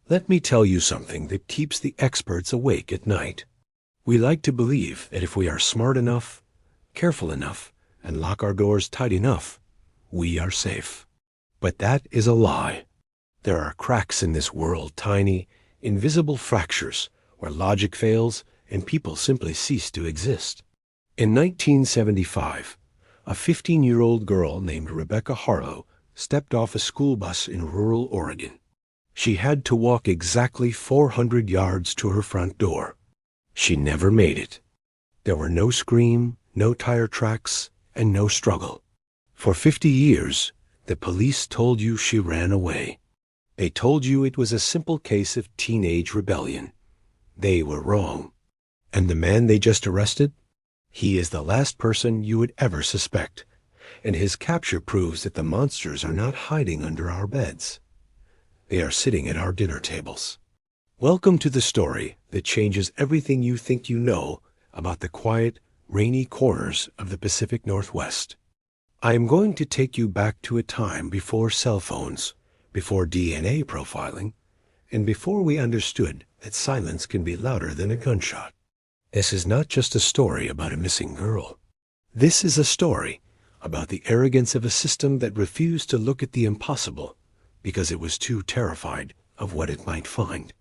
Let me tell you something that keeps the experts awake at night. We like to believe that if we are smart enough, careful enough, and lock our doors tight enough, we are safe. But that is a lie. There are cracks in this world, tiny, invisible fractures, where logic fails and people simply cease to exist. In 1975, a 15-year-old girl named Rebecca Harlow stepped off a school bus in rural Oregon. She had to walk exactly 400 yards to her front door. She never made it. There were no scream, no tire tracks, and no struggle. For 50 years, the police told you she ran away. They told you it was a simple case of teenage rebellion. They were wrong. And the man they just arrested? He is the last person you would ever suspect, and his capture proves that the monsters are not hiding under our beds. They are sitting at our dinner tables. Welcome to the story that changes everything you think you know about the quiet, rainy corners of the Pacific Northwest. I am going to take you back to a time before cell phones, before DNA profiling, and before we understood that silence can be louder than a gunshot. This is not just a story about a missing girl. This is a story about the arrogance of a system that refused to look at the impossible because it was too terrified of what it might find.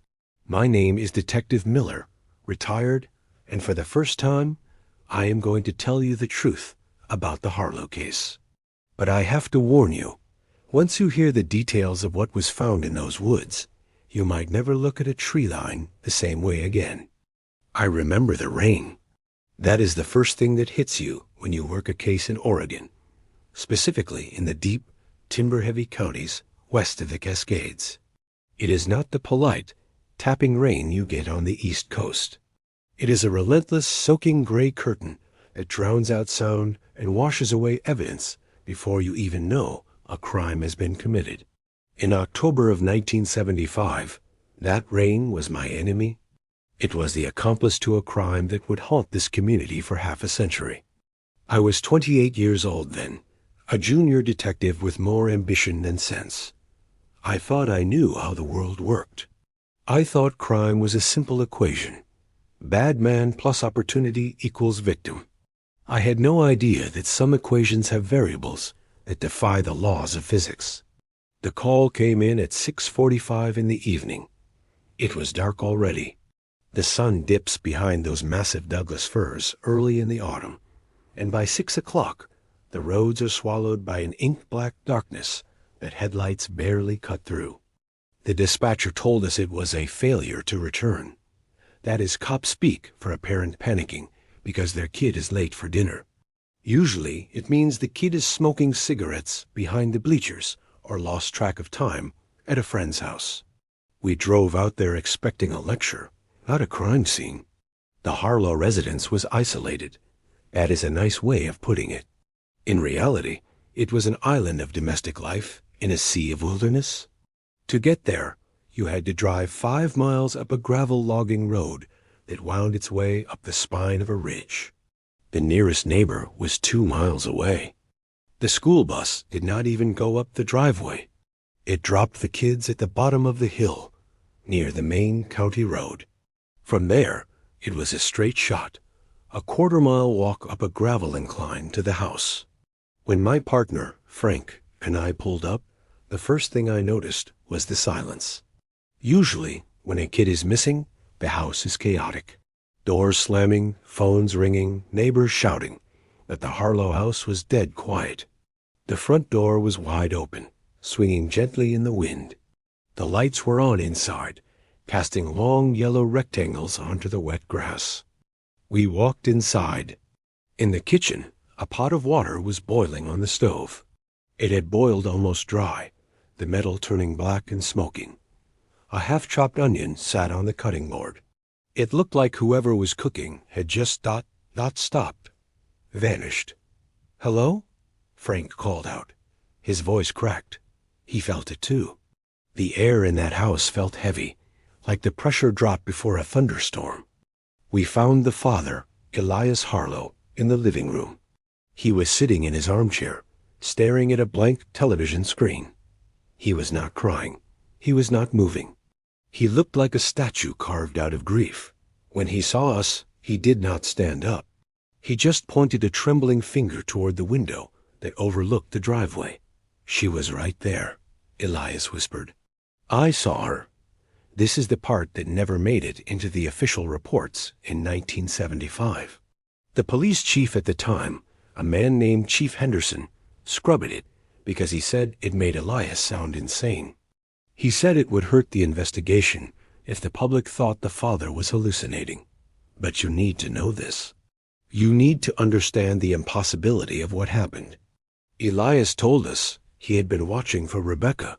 My name is Detective Miller, retired, and for the first time, I am going to tell you the truth about the Harlow case. But I have to warn you, once you hear the details of what was found in those woods, you might never look at a tree line the same way again. I remember the rain. That is the first thing that hits you when you work a case in Oregon, specifically in the deep, timber-heavy counties west of the Cascades. It is not the polite, tapping rain you get on the East Coast. It is a relentless, soaking gray curtain that drowns out sound and washes away evidence before you even know a crime has been committed. In October of 1975, that rain was my enemy. It was the accomplice to a crime that would haunt this community for half a century. I was 28 years old then, a junior detective with more ambition than sense. I thought I knew how the world worked. I thought crime was a simple equation. Bad man plus opportunity equals victim. I had no idea that some equations have variables that defy the laws of physics. The call came in at 6:45 in the evening. It was dark already. The sun dips behind those massive Douglas firs early in the autumn, and by 6 o'clock, the roads are swallowed by an ink-black darkness that headlights barely cut through. The dispatcher told us it was a failure to return. That is cop speak for a parent panicking because their kid is late for dinner. Usually, it means the kid is smoking cigarettes behind the bleachers or lost track of time at a friend's house. We drove out there expecting a lecture, not a crime scene. The Harlow residence was isolated. That is a nice way of putting it. In reality, it was an island of domestic life in a sea of wilderness. To get there, you had to drive 5 miles up a gravel logging road that wound its way up the spine of a ridge. The nearest neighbor was 2 miles away. The school bus did not even go up the driveway. It dropped the kids at the bottom of the hill, near the main county road. From there, it was a straight shot, a quarter-mile walk up a gravel incline to the house. When my partner, Frank, and I pulled up, the first thing I noticed was the silence. Usually, when a kid is missing, the house is chaotic. Doors slamming, phones ringing, neighbors shouting. But the Harlow house was dead quiet. The front door was wide open, swinging gently in the wind. The lights were on inside, casting long yellow rectangles onto the wet grass. We walked inside. In the kitchen, a pot of water was boiling on the stove. It had boiled almost dry, the metal turning black and smoking. A half-chopped onion sat on the cutting board. It looked like whoever was cooking had just not stopped, vanished. "Hello?" Frank called out. His voice cracked. He felt it too. The air in that house felt heavy, like the pressure drop before a thunderstorm. We found the father, Elias Harlow, in the living room. He was sitting in his armchair, staring at a blank television screen. He was not crying. He was not moving. He looked like a statue carved out of grief. When he saw us, he did not stand up. He just pointed a trembling finger toward the window that overlooked the driveway. She was right there, Elias whispered. I saw her. This is the part that never made it into the official reports in 1975. The police chief at the time, a man named Chief Henderson, scrubbed it because he said it made Elias sound insane. He said it would hurt the investigation if the public thought the father was hallucinating. But you need to know this. You need to understand the impossibility of what happened. Elias told us he had been watching for Rebecca.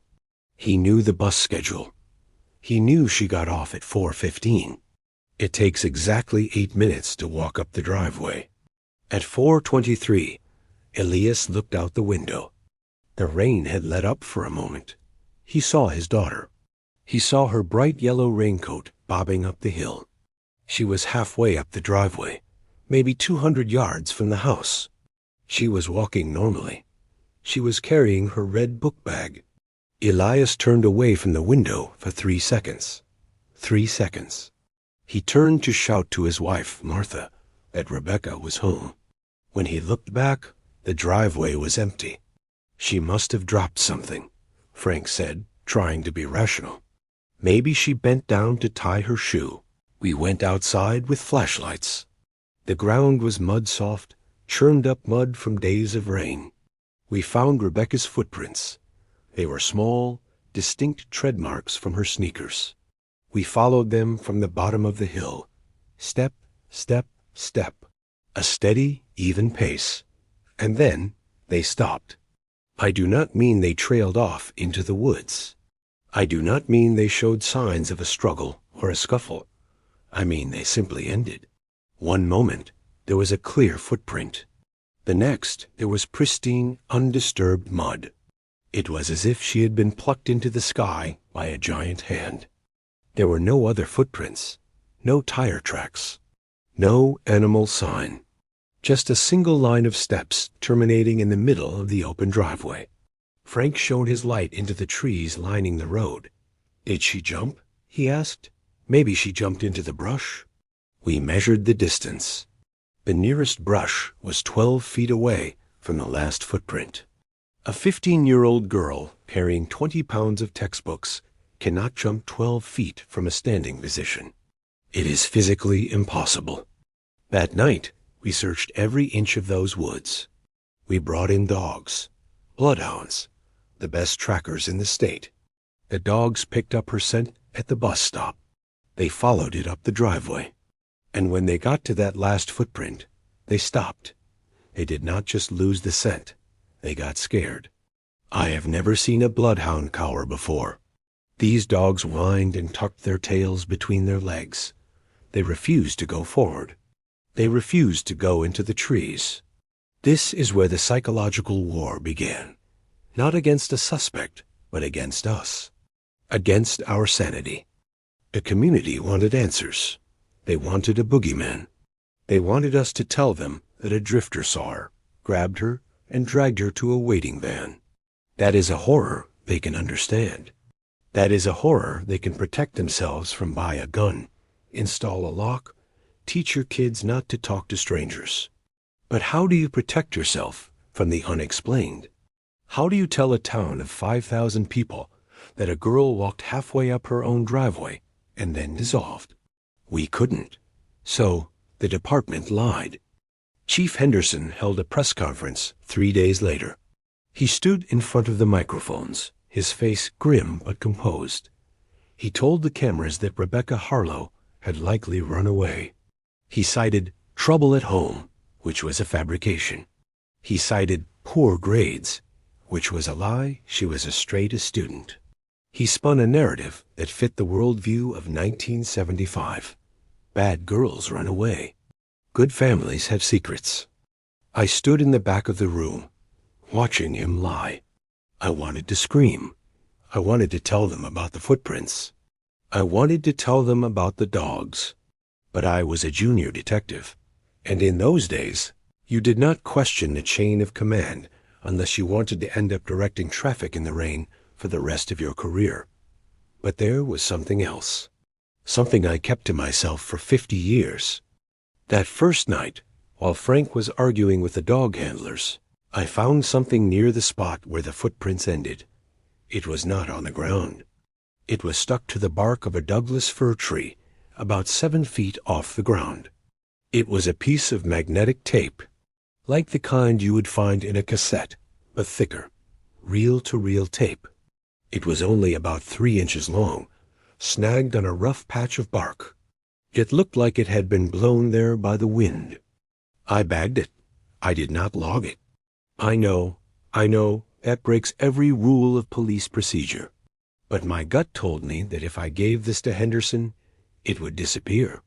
He knew the bus schedule. He knew she got off at 4:15. It takes exactly 8 minutes to walk up the driveway. At 4:23, Elias looked out the window. The rain had let up for a moment. He saw his daughter. He saw her bright yellow raincoat bobbing up the hill. She was halfway up the driveway, maybe 200 yards from the house. She was walking normally. She was carrying her red book bag. Elias turned away from the window for 3 seconds. 3 seconds. He turned to shout to his wife, Martha, that Rebecca was home. When he looked back, the driveway was empty. She must have dropped something, Frank said, trying to be rational. Maybe she bent down to tie her shoe. We went outside with flashlights. The ground was mud-soft, churned up mud from days of rain. We found Rebecca's footprints. They were small, distinct tread marks from her sneakers. We followed them from the bottom of the hill. Step, step, step. A steady, even pace. And then they stopped. I do not mean they trailed off into the woods. I do not mean they showed signs of a struggle or a scuffle. I mean they simply ended. One moment, there was a clear footprint. The next, there was pristine, undisturbed mud. It was as if she had been plucked into the sky by a giant hand. There were no other footprints, no tire tracks, no animal sign. Just a single line of steps terminating in the middle of the open driveway. Frank shone his light into the trees lining the road. Did she jump? He asked. Maybe she jumped into the brush. We measured the distance. The nearest brush was 12 feet away from the last footprint. A 15-year-old girl carrying 20 pounds of textbooks cannot jump 12 feet from a standing position. It is physically impossible. That night, we searched every inch of those woods. We brought in dogs, bloodhounds, the best trackers in the state. The dogs picked up her scent at the bus stop. They followed it up the driveway. And when they got to that last footprint, they stopped. They did not just lose the scent. They got scared. I have never seen a bloodhound cower before. These dogs whined and tucked their tails between their legs. They refused to go forward. They refused to go into the trees. This is where the psychological war began. Not against a suspect, but against us. Against our sanity. The community wanted answers. They wanted a boogeyman. They wanted us to tell them that a drifter saw her, grabbed her, and dragged her to a waiting van. That is a horror they can understand. That is a horror they can protect themselves from. Buy a gun, install a lock, teach your kids not to talk to strangers. But how do you protect yourself from the unexplained? How do you tell a town of 5,000 people that a girl walked halfway up her own driveway and then dissolved? We couldn't. So the department lied. Chief Henderson held a press conference 3 days later. He stood in front of the microphones, his face grim but composed. He told the cameras that Rebecca Harlow had likely run away. He cited trouble at home, which was a fabrication. He cited poor grades, which was a lie. She was as straight a student. He spun a narrative that fit the worldview of 1975. Bad girls run away. Good families have secrets. I stood in the back of the room, watching him lie. I wanted to scream. I wanted to tell them about the footprints. I wanted to tell them about the dogs. But I was a junior detective, and in those days, you did not question the chain of command unless you wanted to end up directing traffic in the rain for the rest of your career. But there was something else. Something I kept to myself for 50 years. That first night, while Frank was arguing with the dog handlers, I found something near the spot where the footprints ended. It was not on the ground. It was stuck to the bark of a Douglas fir tree, about 7 feet off the ground. It was a piece of magnetic tape, like the kind you would find in a cassette, but thicker, reel-to-reel tape. It was only about 3 inches long, snagged on a rough patch of bark. It looked like it had been blown there by the wind. I bagged it. I did not log it. I know, that breaks every rule of police procedure. But my gut told me that if I gave this to Henderson, it would disappear.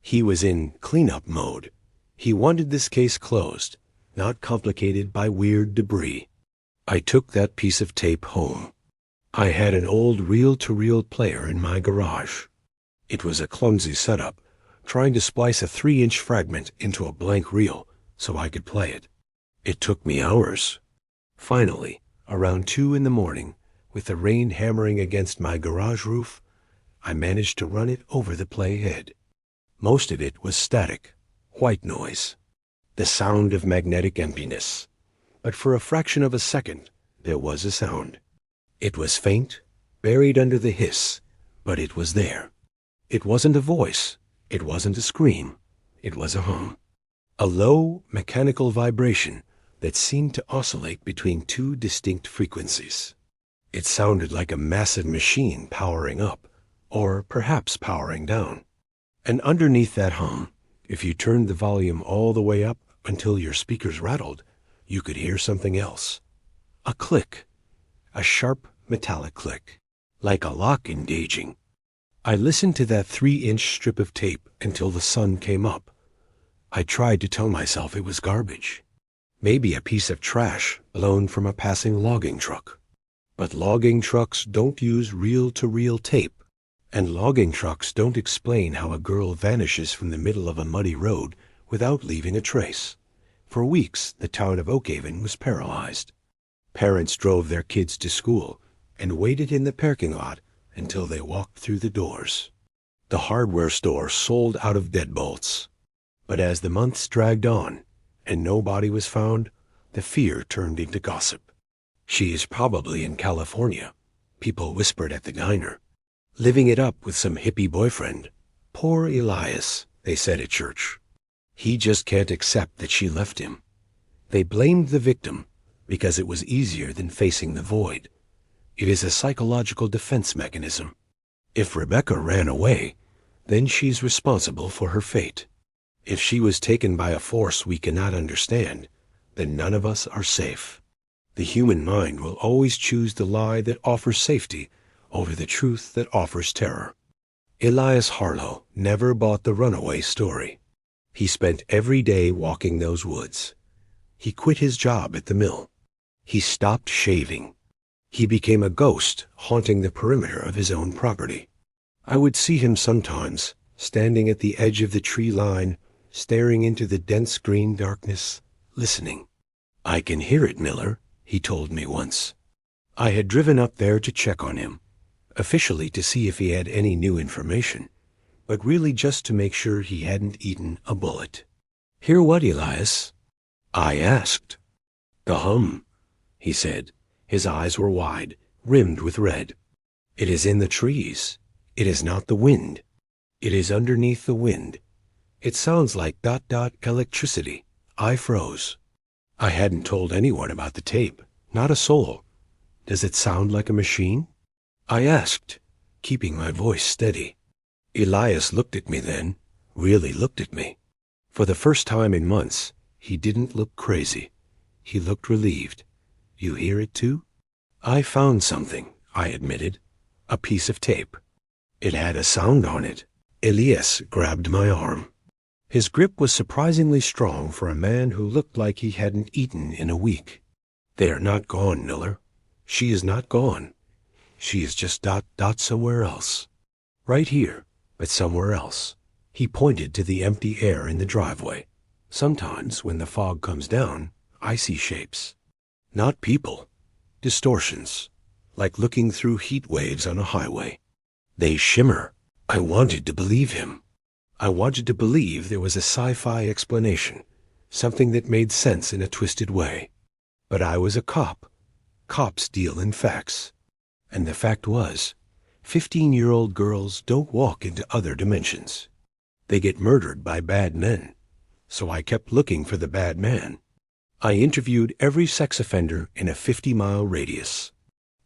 He was in cleanup mode. He wanted this case closed, not complicated by weird debris. I took that piece of tape home. I had an old reel-to-reel player in my garage. It was a clumsy setup, trying to splice a 3-inch fragment into a blank reel so I could play it. It took me hours. Finally, around 2 in the morning, with the rain hammering against my garage roof, I managed to run it over the playhead. Most of it was static, white noise, the sound of magnetic emptiness. But for a fraction of a second, there was a sound. It was faint, buried under the hiss, but it was there. It wasn't a voice. It wasn't a scream. It was a hum. A low, mechanical vibration that seemed to oscillate between 2 distinct frequencies. It sounded like a massive machine powering up, or perhaps powering down. And underneath that hum, if you turned the volume all the way up until your speakers rattled, you could hear something else. A click. A sharp, metallic click, like a lock engaging. I listened to that 3-inch strip of tape until the sun came up. I tried to tell myself it was garbage. Maybe a piece of trash blown from a passing logging truck. But logging trucks don't use reel-to-reel tape, and logging trucks don't explain how a girl vanishes from the middle of a muddy road without leaving a trace. For weeks, the town of Oakhaven was paralyzed. Parents drove their kids to school and waited in the parking lot until they walked through the doors. The hardware store sold out of deadbolts. But as the months dragged on and no body was found, the fear turned into gossip. She is probably in California, people whispered at the diner. Living it up with some hippie boyfriend. Poor Elias, they said at church. He just can't accept that she left him. They blamed the victim because it was easier than facing the void. It is a psychological defense mechanism. If Rebecca ran away, then she's responsible for her fate. If she was taken by a force we cannot understand, then none of us are safe. The human mind will always choose the lie that offers safety over the truth that offers terror. Elias Harlow never bought the runaway story. He spent every day walking those woods. He quit his job at the mill. He stopped shaving. He became a ghost haunting the perimeter of his own property. I would see him sometimes, standing at the edge of the tree line, staring into the dense green darkness, listening. "I can hear it, Miller," he told me once. I had driven up there to check on him, officially to see if he had any new information, but really just to make sure he hadn't eaten a bullet. "Hear what, Elias?" I asked. "The hum," he said. His eyes were wide, rimmed with red. "It is in the trees. It is not the wind. It is underneath the wind. It sounds like ... electricity." I froze. I hadn't told anyone about the tape, not a soul. "Does it sound like a machine?" I asked, keeping my voice steady. Elias looked at me then, really looked at me. For the first time in months, he didn't look crazy. He looked relieved. "You hear it too?" "I found something," I admitted. "A piece of tape. It had a sound on it." Elias grabbed my arm. His grip was surprisingly strong for a man who looked like he hadn't eaten in a week. "They are not gone, Miller. She is not gone. She is just ... somewhere else. Right here, but somewhere else." He pointed to the empty air in the driveway. "Sometimes, when the fog comes down, I see shapes. Not people. Distortions. Like looking through heat waves on a highway. They shimmer. I wanted to believe him. I wanted to believe there was a sci-fi explanation, something that made sense in a twisted way. But I was a cop. Cops deal in facts. And the fact was, 15-year-old girls don't walk into other dimensions. They get murdered by bad men. So I kept looking for the bad man. I interviewed every sex offender in a 50-mile radius.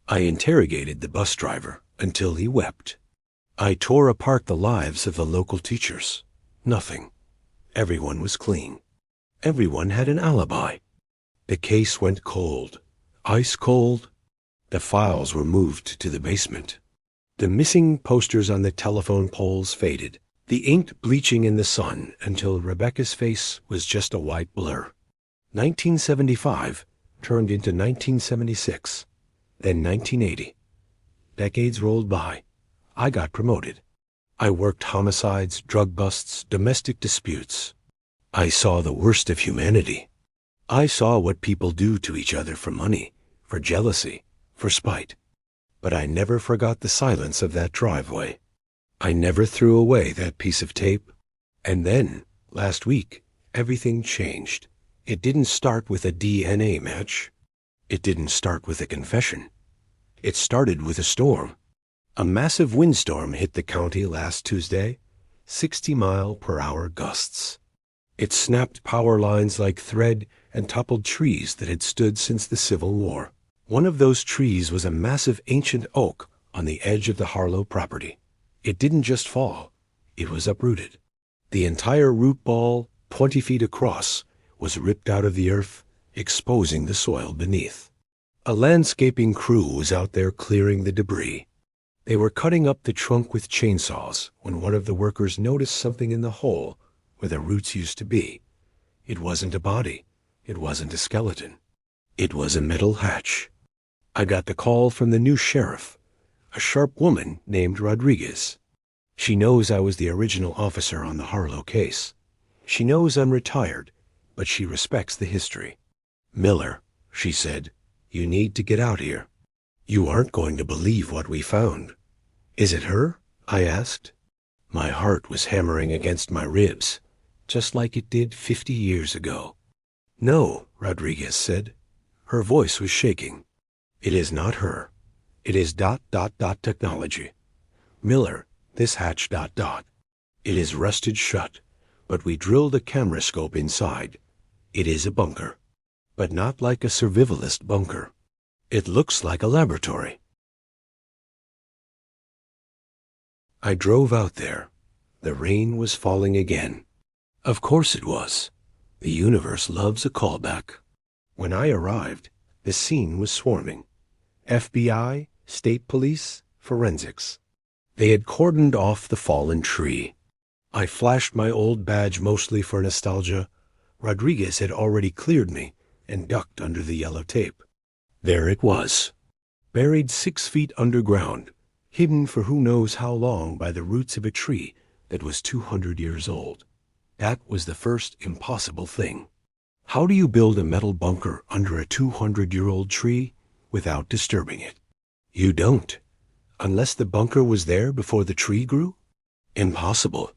I interrogated the bus driver until he wept. I tore apart the lives of the local teachers. Nothing. Everyone was clean. Everyone had an alibi. The case went cold. Ice cold. The files were moved to the basement. The missing posters on the telephone poles faded, the ink bleaching in the sun until Rebecca's face was just a white blur. 1975 turned into 1976, then 1980. Decades rolled by. I got promoted. I worked homicides, drug busts, domestic disputes. I saw the worst of humanity. I saw what people do to each other for money, for jealousy, for spite. But I never forgot the silence of that driveway. I never threw away that piece of tape. And then, last week, everything changed. It didn't start with a DNA match. It didn't start with a confession. It started with a storm. A massive windstorm hit the county last Tuesday, 60-mile-per-hour gusts. It snapped power lines like thread and toppled trees that had stood since the Civil War. One of those trees was a massive ancient oak on the edge of the Harlow property. It didn't just fall. It was uprooted. The entire root ball, 20 feet across, was ripped out of the earth, exposing the soil beneath. A landscaping crew was out there clearing the debris. They were cutting up the trunk with chainsaws when one of the workers noticed something in the hole where the roots used to be. It wasn't a body. It wasn't a skeleton. It was a metal hatch. I got the call from the new sheriff, a sharp woman named Rodriguez. She knows I was the original officer on the Harlow case. She knows I'm retired, but she respects the history. "Miller," she said, "you need to get out here. You aren't going to believe what we found." "Is it her?" I asked. My heart was hammering against my ribs, just like it did 50 years ago. "No," Rodriguez said. Her voice was shaking. "It is not her. It is ... technology. Miller, this hatch ... It is rusted shut, but we drilled a camera scope inside. It is a bunker, but not like a survivalist bunker. It looks like a laboratory." I drove out there. The rain was falling again. Of course it was. The universe loves a callback. When I arrived, the scene was swarming. FBI, state police, forensics. They had cordoned off the fallen tree. I flashed my old badge mostly for nostalgia. Rodriguez had already cleared me and ducked under the yellow tape. There it was, buried 6 feet underground, hidden for who knows how long by the roots of a tree that was 200 years old. That was the first impossible thing. How do you build a metal bunker under a 200-year-old tree without disturbing it? You don't, unless the bunker was there before the tree grew. Impossible.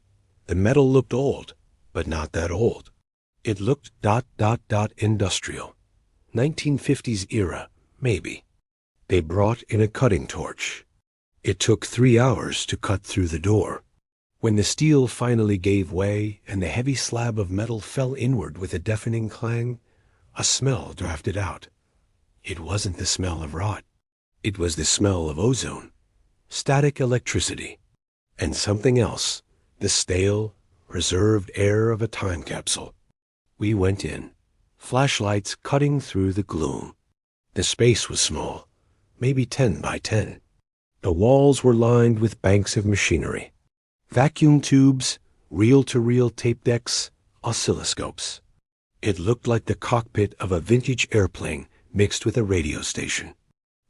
The metal looked old, but not that old. It looked ... industrial. 1950s era, maybe. They brought in a cutting torch. It took 3 hours to cut through the door. When the steel finally gave way and the heavy slab of metal fell inward with a deafening clang, a smell drafted out. It wasn't the smell of rot. It was the smell of ozone, static electricity, and something else, the stale, reserved air of a time capsule. We went in, flashlights cutting through the gloom. The space was small, maybe 10 by 10. The walls were lined with banks of machinery. Vacuum tubes, reel-to-reel tape decks, oscilloscopes. It looked like the cockpit of a vintage airplane mixed with a radio station.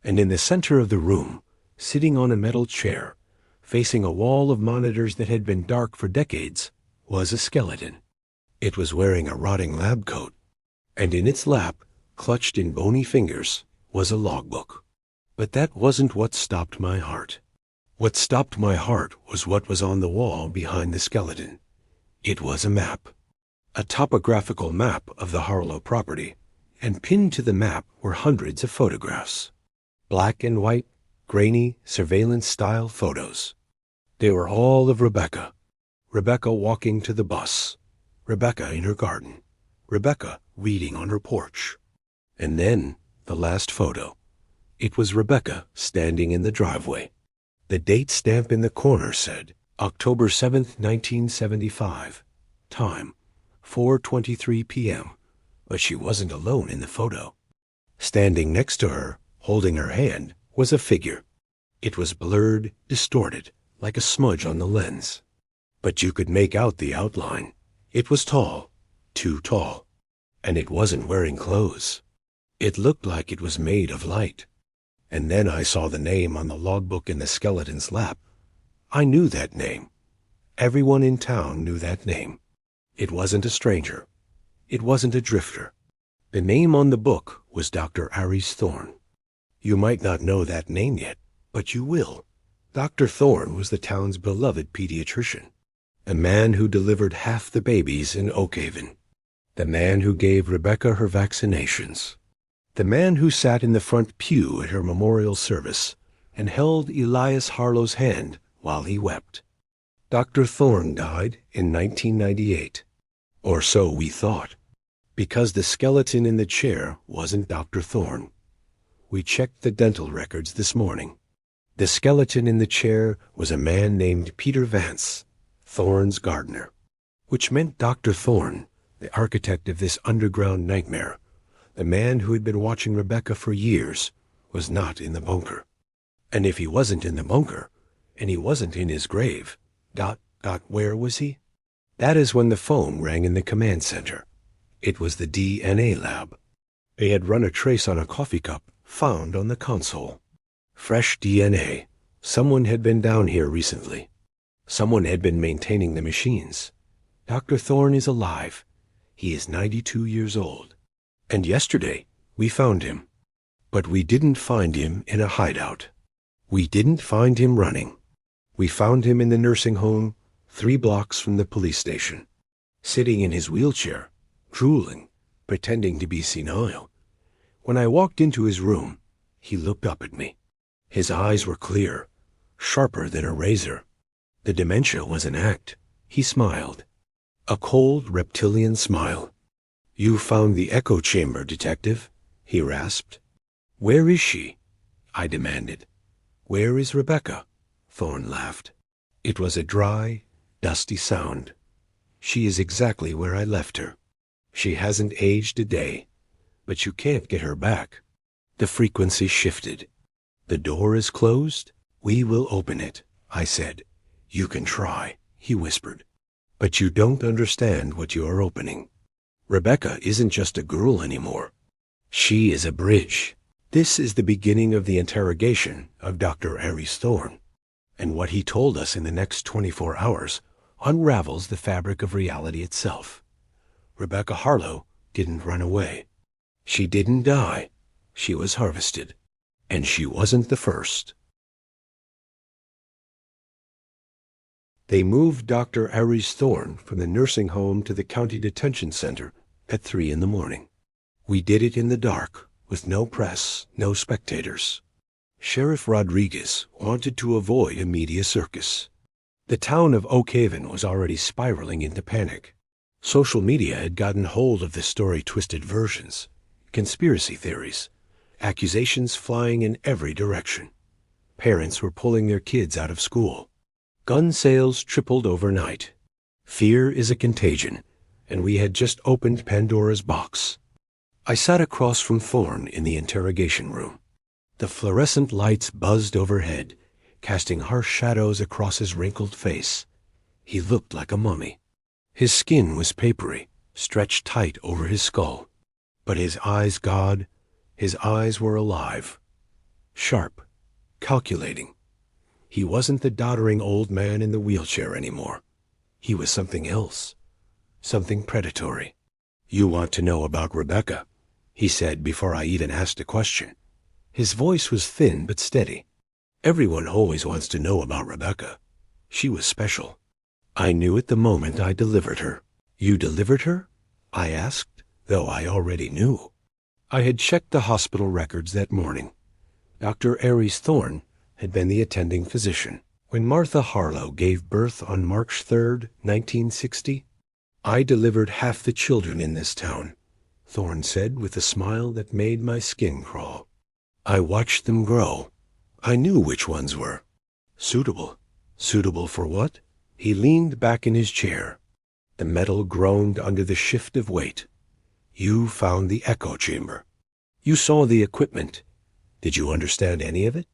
And in the center of the room, sitting on a metal chair, facing a wall of monitors that had been dark for decades, was a skeleton. It was wearing a rotting lab coat, and in its lap, clutched in bony fingers, was a logbook. But that wasn't what stopped my heart. What stopped my heart was what was on the wall behind the skeleton. It was a map. A topographical map of the Harlow property, and pinned to the map were hundreds of photographs. Black and white, grainy, surveillance-style photos. They were all of Rebecca. Rebecca walking to the bus. Rebecca in her garden. Rebecca reading on her porch. And then, the last photo. It was Rebecca standing in the driveway. The date stamp in the corner said, October 7th, 1975. Time, 4:23 p.m. But she wasn't alone in the photo. Standing next to her, holding her hand, was a figure. It was blurred, distorted, like a smudge on the lens. But you could make out the outline. It was tall, too tall. And it wasn't wearing clothes. It looked like it was made of light. And then I saw the name on the logbook in the skeleton's lap. I knew that name. Everyone in town knew that name. It wasn't a stranger. It wasn't a drifter. The name on the book was Dr. Aries Thorne. You might not know that name yet, but you will. Dr. Thorne was the town's beloved pediatrician, a man who delivered half the babies in Oakhaven, the man who gave Rebecca her vaccinations, the man who sat in the front pew at her memorial service and held Elias Harlow's hand while he wept. Dr. Thorne died in 1998, or so we thought, because the skeleton in the chair wasn't Dr. Thorne. We checked the dental records this morning. The skeleton in the chair was a man named Peter Vance, Thorne's gardener, which meant Dr. Thorne, the architect of this underground nightmare, the man who had been watching Rebecca for years, was not in the bunker. And if he wasn't in the bunker, and he wasn't in his grave, where was he? That is when the phone rang in the command center. It was the DNA lab. They had run a trace on a coffee cup found on the console. Fresh DNA. Someone had been down here recently. Someone had been maintaining the machines. Dr. Thorne is alive. He is 92 years old. And yesterday, we found him. But we didn't find him in a hideout. We didn't find him running. We found him in the nursing home 3 blocks from the police station, sitting in his wheelchair, drooling, pretending to be senile. When I walked into his room, he looked up at me. His eyes were clear, sharper than a razor. The dementia was an act. He smiled. A cold, reptilian smile. "You found the echo chamber, detective," he rasped. "Where is she?" I demanded. "Where is Rebecca?" Thorne laughed. It was a dry, dusty sound. "She is exactly where I left her. She hasn't aged a day, but you can't get her back." The frequency shifted. "The door is closed? We will open it," I said. "You can try," he whispered. "But you don't understand what you are opening. Rebecca isn't just a girl anymore. She is a bridge. This is the beginning of the interrogation of Dr. Aries Thorne. And what he told us in the next 24 hours unravels the fabric of reality itself. Rebecca Harlow didn't run away. She didn't die. She was harvested. And she wasn't the first." They moved Dr. Aries Thorne from the nursing home to the county detention center at 3 in the morning. We did it in the dark, with no press, no spectators. Sheriff Rodriguez wanted to avoid a media circus. The town of Oakhaven was already spiraling into panic. Social media had gotten hold of the story-twisted versions, conspiracy theories, accusations flying in every direction. Parents were pulling their kids out of school. Gun sales tripled overnight. Fear is a contagion, and we had just opened Pandora's box. I sat across from Thorne in the interrogation room. The fluorescent lights buzzed overhead, casting harsh shadows across his wrinkled face. He looked like a mummy. His skin was papery, stretched tight over his skull. But his eyes, his eyes were alive. Sharp, calculating. He wasn't the doddering old man in the wheelchair anymore. He was something else, something predatory. "You want to know about Rebecca," he said before I even asked a question. His voice was thin but steady. Everyone always wants to know about Rebecca. She was special. I knew it the moment I delivered her. You delivered her? I asked, though I already knew. I had checked the hospital records that morning. Dr. Aries Thorne had been the attending physician. When Martha Harlow gave birth on March 3rd, 1960, I delivered half the children in this town, Thorne said with a smile that made my skin crawl. I watched them grow. I knew which ones were. Suitable. Suitable for what? He leaned back in his chair. The metal groaned under the shift of weight. You found the echo chamber. You saw the equipment. Did you understand any of it?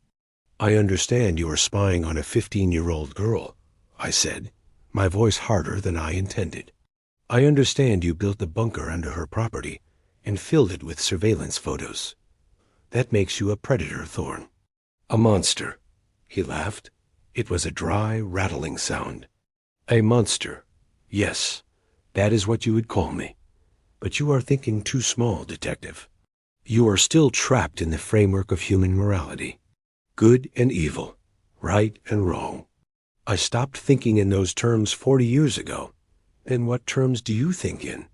I understand you are spying on a 15-year-old girl, I said, my voice harder than I intended. I understand you built a bunker under her property and filled it with surveillance photos. That makes you a predator, Thorne. A monster. He laughed. It was a dry, rattling sound. A monster. Yes, that is what you would call me. But you are thinking too small, Detective. You are still trapped in the framework of human morality. Good and evil, right and wrong. I stopped thinking in those terms 40 years ago. Then what terms do you think in?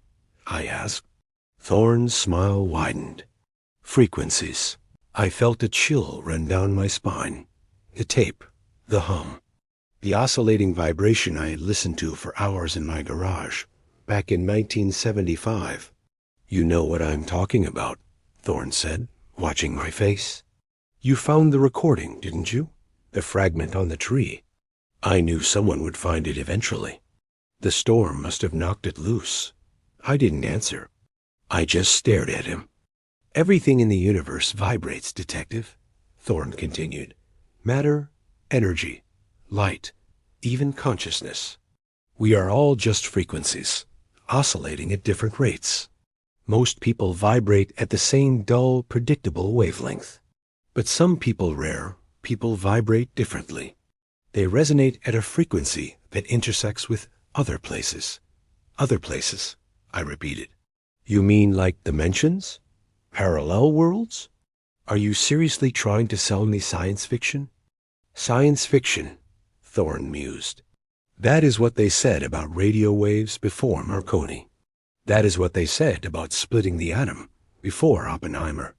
I asked. Thorne's smile widened. Frequencies. I felt a chill run down my spine. The tape, the hum, the oscillating vibration I had listened to for hours in my garage, back in 1975. You know what I'm talking about, Thorne said, watching my face. You found the recording, didn't you? The fragment on the tree. I knew someone would find it eventually. The storm must have knocked it loose. I didn't answer. I just stared at him. Everything in the universe vibrates, Detective, Thorne continued. Matter, energy, light, even consciousness. We are all just frequencies, oscillating at different rates. Most people vibrate at the same dull, predictable wavelength. But some people vibrate differently. They resonate at a frequency that intersects with other places. Other places, I repeated. You mean like dimensions? Parallel worlds? Are you seriously trying to sell me science fiction? Science fiction, Thorne mused. That is what they said about radio waves before Marconi. That is what they said about splitting the atom before Oppenheimer.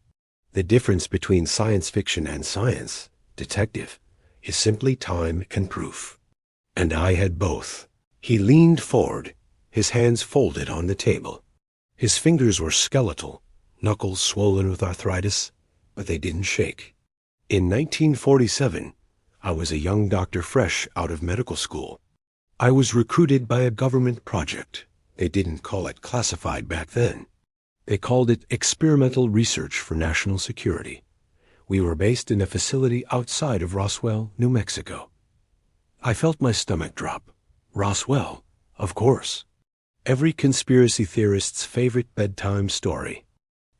The difference between science fiction and science, Detective, is simply time and proof. And I had both. He leaned forward, his hands folded on the table. His fingers were skeletal, knuckles swollen with arthritis, but they didn't shake. In 1947, I was a young doctor fresh out of medical school. I was recruited by a government project. They didn't call it classified back then. They called it experimental research for national security. We were based in a facility outside of Roswell, New Mexico. I felt my stomach drop. Roswell, of course. Every conspiracy theorist's favorite bedtime story.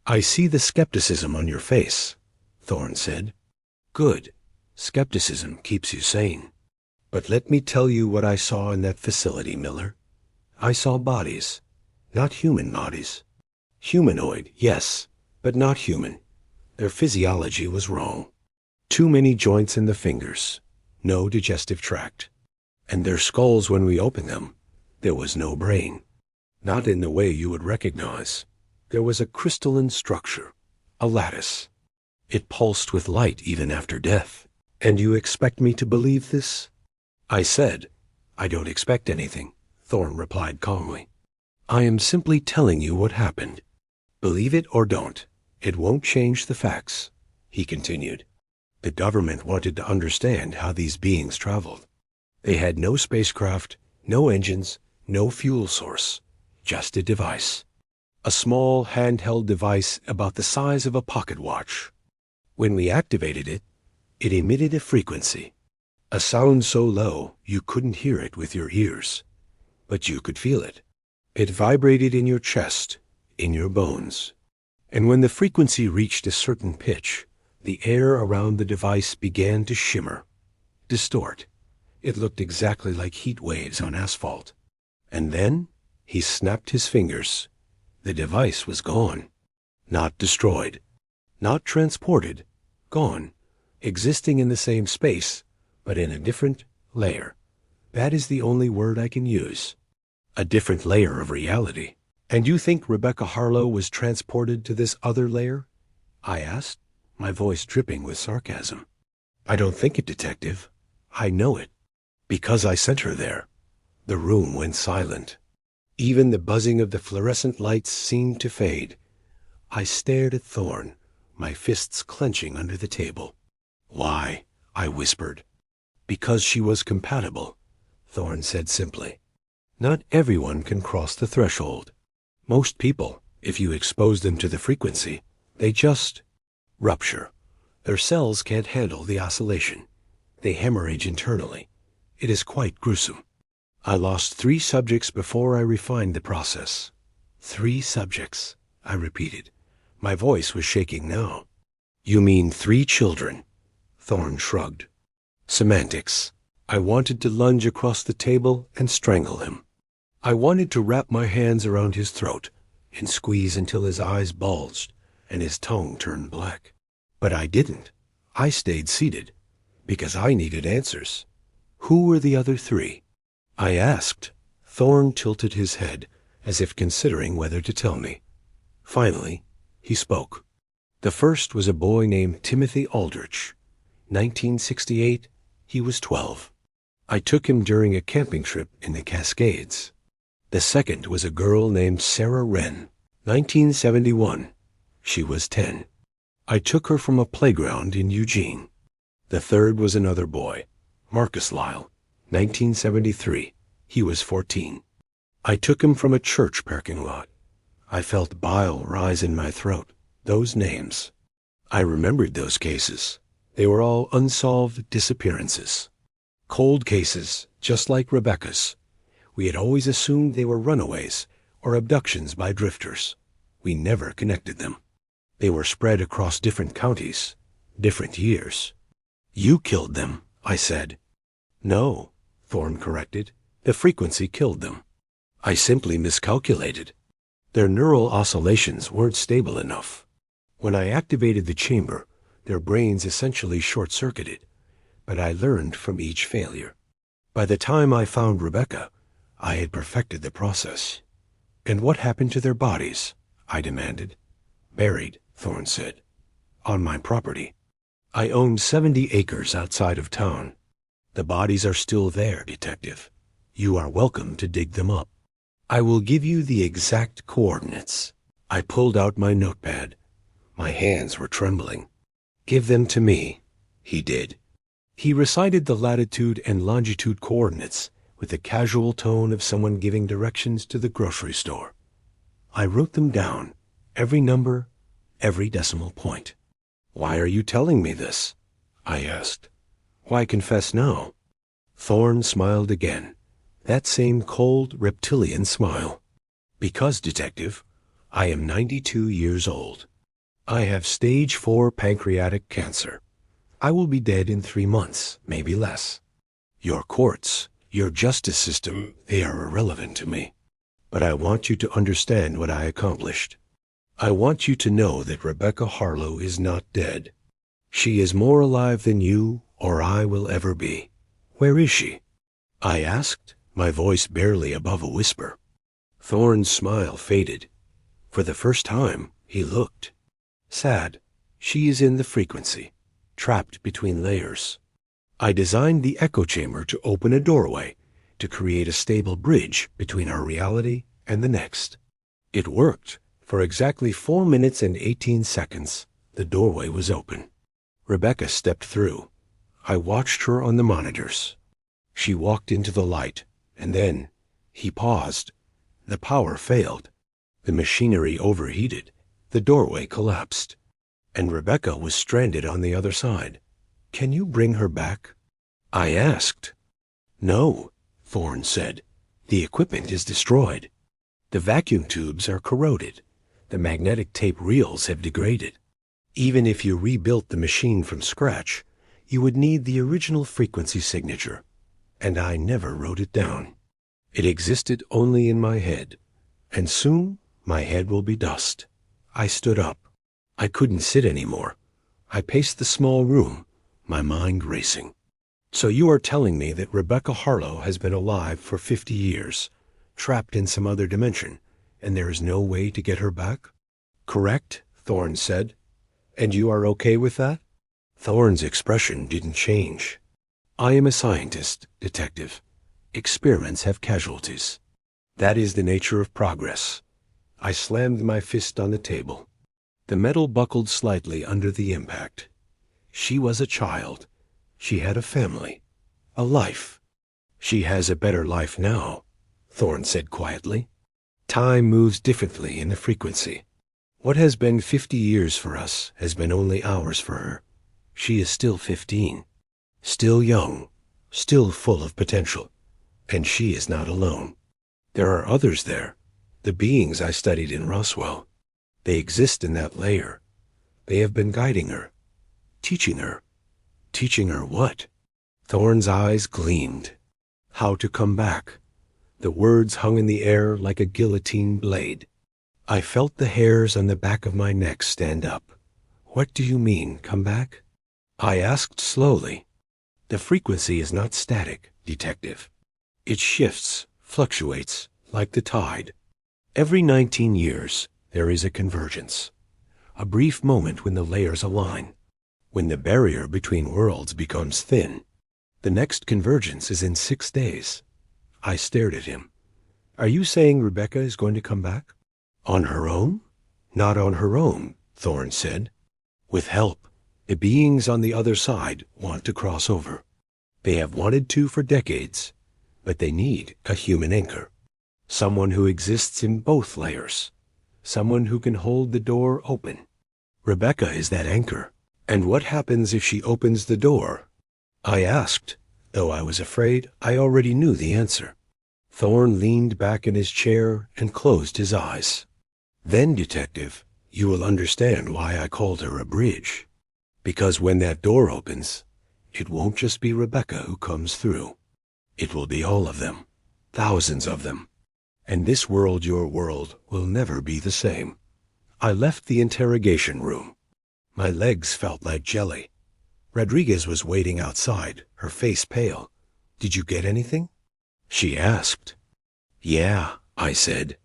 I see the skepticism on your face, Thorne said. Good. Skepticism keeps you sane. But let me tell you what I saw in that facility, Miller. I saw bodies, not human bodies. Humanoid, yes, but not human. Their physiology was wrong. Too many joints in the fingers, no digestive tract. And their skulls, when we opened them, there was no brain. Not in the way you would recognize. There was a crystalline structure, a lattice. It pulsed with light even after death. And you expect me to believe this? I said, I don't expect anything, Thorne replied calmly. I am simply telling you what happened. Believe it or don't, it won't change the facts, he continued. The government wanted to understand how these beings traveled. They had no spacecraft, no engines, no fuel source, just a device. A small handheld device about the size of a pocket watch. When we activated it, it emitted a frequency, a sound so low you couldn't hear it with your ears, but you could feel it. It vibrated in your chest, in your bones. And when the frequency reached a certain pitch, the air around the device began to shimmer, distort. It looked exactly like heat waves on asphalt. And then he snapped his fingers. The device was gone. Not destroyed. Not transported. Gone. existing in the same space, but in a different layer. That is the only word I can use. A different layer of reality. And you think Rebecca Harlow was transported to this other layer? I asked, my voice dripping with sarcasm. I don't think it, Detective. I know it. Because I sent her there. The room went silent. Even the buzzing of the fluorescent lights seemed to fade. I stared at Thorne, my fists clenching under the table. Why? I whispered. Because she was compatible, Thorne said simply. Not everyone can cross the threshold. Most people, if you expose them to the frequency, they just rupture. Their cells can't handle the oscillation. They hemorrhage internally. It is quite gruesome. I lost 3 subjects before I refined the process. 3 subjects, I repeated. My voice was shaking now. You mean 3 children? Thorne shrugged. Semantics. I wanted to lunge across the table and strangle him. I wanted to wrap my hands around his throat and squeeze until his eyes bulged and his tongue turned black. But I didn't. I stayed seated because I needed answers. Who were the other 3? I asked. Thorne tilted his head as if considering whether to tell me. Finally, he spoke. The first was a boy named Timothy Aldrich. 1968, he was 12. I took him during a camping trip in the Cascades. The second was a girl named Sarah Wren. 1971, she was 10. I took her from a playground in Eugene. The third was another boy, Marcus Lyle. 1973, he was 14. I took him from a church parking lot. I felt bile rise in my throat. Those names. I remembered those cases. They were all unsolved disappearances. Cold cases, just like Rebecca's. We had always assumed they were runaways or abductions by drifters. We never connected them. They were spread across different counties, different years. You killed them, I said. No, Thorne corrected. The frequency killed them. I simply miscalculated. Their neural oscillations weren't stable enough. When I activated the chamber, their brains essentially short-circuited, but I learned from each failure. By the time I found Rebecca, I had perfected the process. And what happened to their bodies? I demanded. Buried, Thorne said. On my property. I owned 70 acres outside of town. The bodies are still there, Detective. You are welcome to dig them up. I will give you the exact coordinates. I pulled out my notepad. My hands were trembling. Give them to me. He did. He recited the latitude and longitude coordinates with the casual tone of someone giving directions to the grocery store. I wrote them down, every number, every decimal point. Why are you telling me this? I asked. Why confess now? Thorne smiled again, that same cold reptilian smile. Because, Detective, I am 92 years old. I have stage 4 pancreatic cancer. I will be dead in 3 months, maybe less. Your courts, your justice system, they are irrelevant to me. But I want you to understand what I accomplished. I want you to know that Rebecca Harlow is not dead. She is more alive than you or I will ever be. Where is she? I asked, my voice barely above a whisper. Thorne's smile faded. For the first time, he looked sad. She is in the frequency, trapped between layers. I designed the echo chamber to open a doorway, to create a stable bridge between our reality and the next. It worked. For exactly 4 minutes and 18 seconds, the doorway was open. Rebecca stepped through. I watched her on the monitors. She walked into the light, and then he paused. The power failed. The machinery overheated. The doorway collapsed. And Rebecca was stranded on the other side. Can you bring her back? I asked. No, Thorne said. The equipment is destroyed. The vacuum tubes are corroded. The magnetic tape reels have degraded. Even if you rebuilt the machine from scratch, you would need the original frequency signature. And I never wrote it down. It existed only in my head. And soon my head will be dust. I stood up. I couldn't sit anymore. I paced the small room, my mind racing. So you are telling me that Rebecca Harlow has been alive for 50 years, trapped in some other dimension, and there is no way to get her back? Correct, Thorne said. And you are okay with that? Thorne's expression didn't change. I am a scientist, Detective. Experiments have casualties. That is the nature of progress. I slammed my fist on the table. The metal buckled slightly under the impact. She was a child. She had a family. A life. She has a better life now, Thorne said quietly. Time moves differently in the frequency. What has been 50 years for us has been only hours for her. She is still 15. Still young. Still full of potential. And she is not alone. There are others there. The beings I studied in Roswell. They exist in that layer. They have been guiding her. Teaching her. Teaching her what? Thorne's eyes gleamed. How to come back. The words hung in the air like a guillotine blade. I felt the hairs on the back of my neck stand up. What do you mean, come back? I asked slowly. The frequency is not static, Detective. It shifts, fluctuates, like the tide. Every 19 years, there is a convergence. A brief moment when the layers align. When the barrier between worlds becomes thin. The next convergence is in 6 days. I stared at him. Are you saying Rebecca is going to come back? On her own? Not on her own, Thorne said. With help. The beings on the other side want to cross over. They have wanted to for decades, but they need a human anchor. Someone who exists in both layers. Someone who can hold the door open. Rebecca is that anchor. And what happens if she opens the door? I asked, though I was afraid I already knew the answer. Thorne leaned back in his chair and closed his eyes. Then, Detective, you will understand why I called her a bridge. Because when that door opens, it won't just be Rebecca who comes through. It will be all of them. Thousands of them. And this world, your world, will never be the same. I left the interrogation room. My legs felt like jelly. Rodriguez was waiting outside, her face pale. Did you get anything? She asked. Yeah, I said.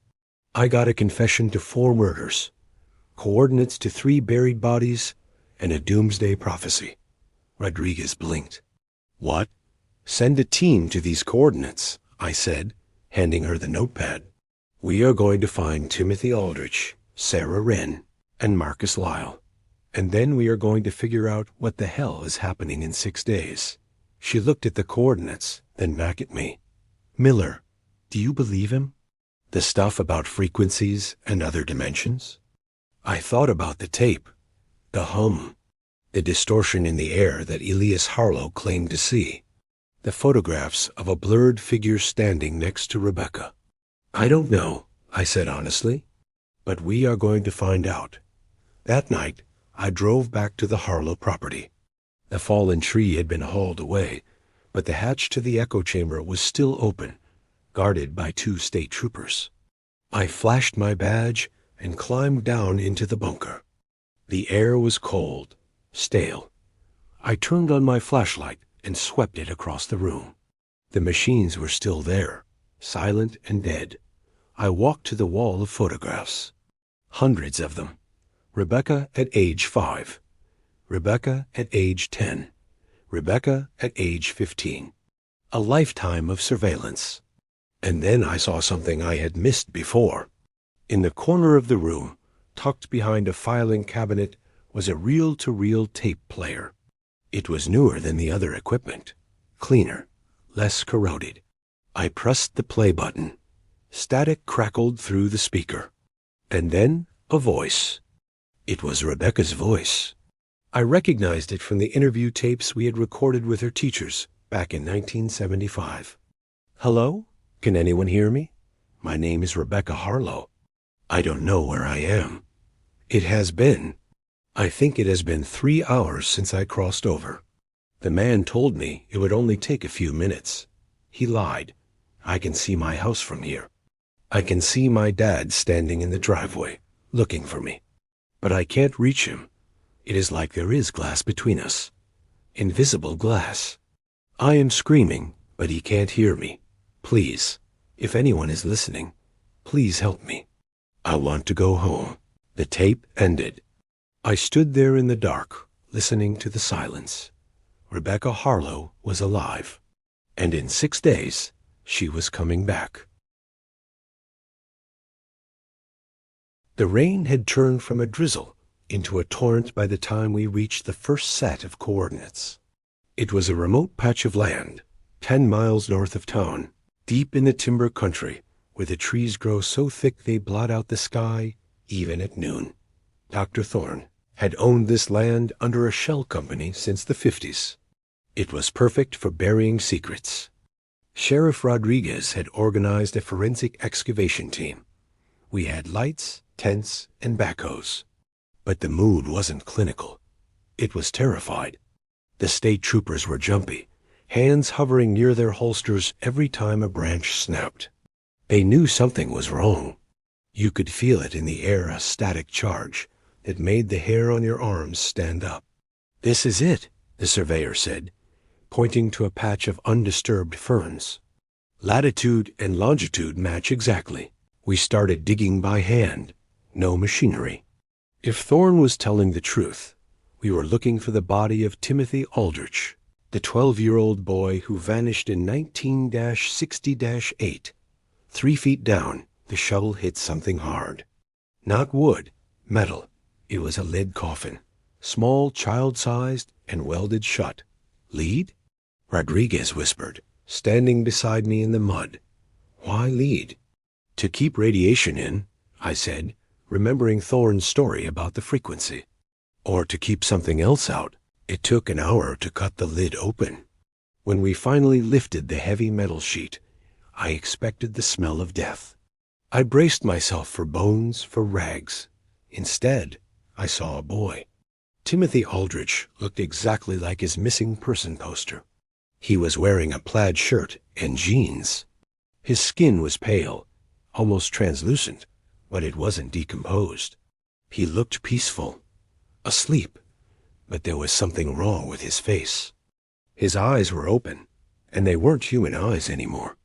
I got a confession to 4 murders, coordinates to 3 buried bodies, and a doomsday prophecy. Rodriguez blinked. What? Send a team to these coordinates, I said, handing her the notepad. We are going to find Timothy Aldrich, Sarah Wren, and Marcus Lyle. And then we are going to figure out what the hell is happening in 6 days. She looked at the coordinates, then back at me. Miller, do you believe him? The stuff about frequencies and other dimensions? I thought about the tape, the hum, the distortion in the air that Elias Harlow claimed to see, the photographs of a blurred figure standing next to Rebecca. I don't know, I said honestly, but we are going to find out. That night, I drove back to the Harlow property. The fallen tree had been hauled away, but the hatch to the echo chamber was still open, guarded by 2 state troopers. I flashed my badge and climbed down into the bunker. The air was cold, stale. I turned on my flashlight and swept it across the room. The machines were still there, silent and dead. I walked to the wall of photographs. Hundreds of them. Rebecca at age 5. Rebecca at age 10. Rebecca at age 15. A lifetime of surveillance. And then I saw something I had missed before. In the corner of the room, tucked behind a filing cabinet, was a reel-to-reel tape player. It was newer than the other equipment, cleaner, less corroded. I pressed the play button. Static crackled through the speaker. And then a voice. It was Rebecca's voice. I recognized it from the interview tapes we had recorded with her teachers back in 1975. Hello? Can anyone hear me? My name is Rebecca Harlow. I don't know where I am. I think it has been 3 hours since I crossed over. The man told me it would only take a few minutes. He lied. I can see my house from here. I can see my dad standing in the driveway, looking for me. But I can't reach him. It is like there is glass between us. Invisible glass. I am screaming, but he can't hear me. Please, if anyone is listening, please help me. I want to go home. The tape ended. I stood there in the dark, listening to the silence. Rebecca Harlow was alive, and in 6 days, she was coming back. The rain had turned from a drizzle into a torrent by the time we reached the first set of coordinates. It was a remote patch of land, 10 miles north of town, deep in the timber country, where the trees grow so thick they blot out the sky even at noon. Dr. Thorne had owned this land under a shell company since the 50s. It was perfect for burying secrets. Sheriff Rodriguez had organized a forensic excavation team. We had lights, tents, and backhoes. But the mood wasn't clinical. It was terrified. The state troopers were jumpy, hands hovering near their holsters every time a branch snapped. They knew something was wrong. You could feel it in the air, a static charge that made the hair on your arms stand up. "This is it," the surveyor said, pointing to a patch of undisturbed ferns. "Latitude and longitude match exactly." We started digging by hand, no machinery. If Thorne was telling the truth, we were looking for the body of Timothy Aldrich, the 12-year-old boy who vanished in 19-60-8. 3 feet down, the shovel hit something hard. Not wood, metal. It was a lead coffin, small, child-sized, and welded shut. "Lead?" Rodriguez whispered, standing beside me in the mud. "Why lead?" "To keep radiation in," I said, remembering Thorne's story about the frequency. "Or to keep something else out." It took an hour to cut the lid open. When we finally lifted the heavy metal sheet, I expected the smell of death. I braced myself for bones, for rags. Instead, I saw a boy. Timothy Aldrich looked exactly like his missing person poster. He was wearing a plaid shirt and jeans. His skin was pale, almost translucent, but it wasn't decomposed. He looked peaceful, asleep, but there was something wrong with his face. His eyes were open, and they weren't human eyes anymore.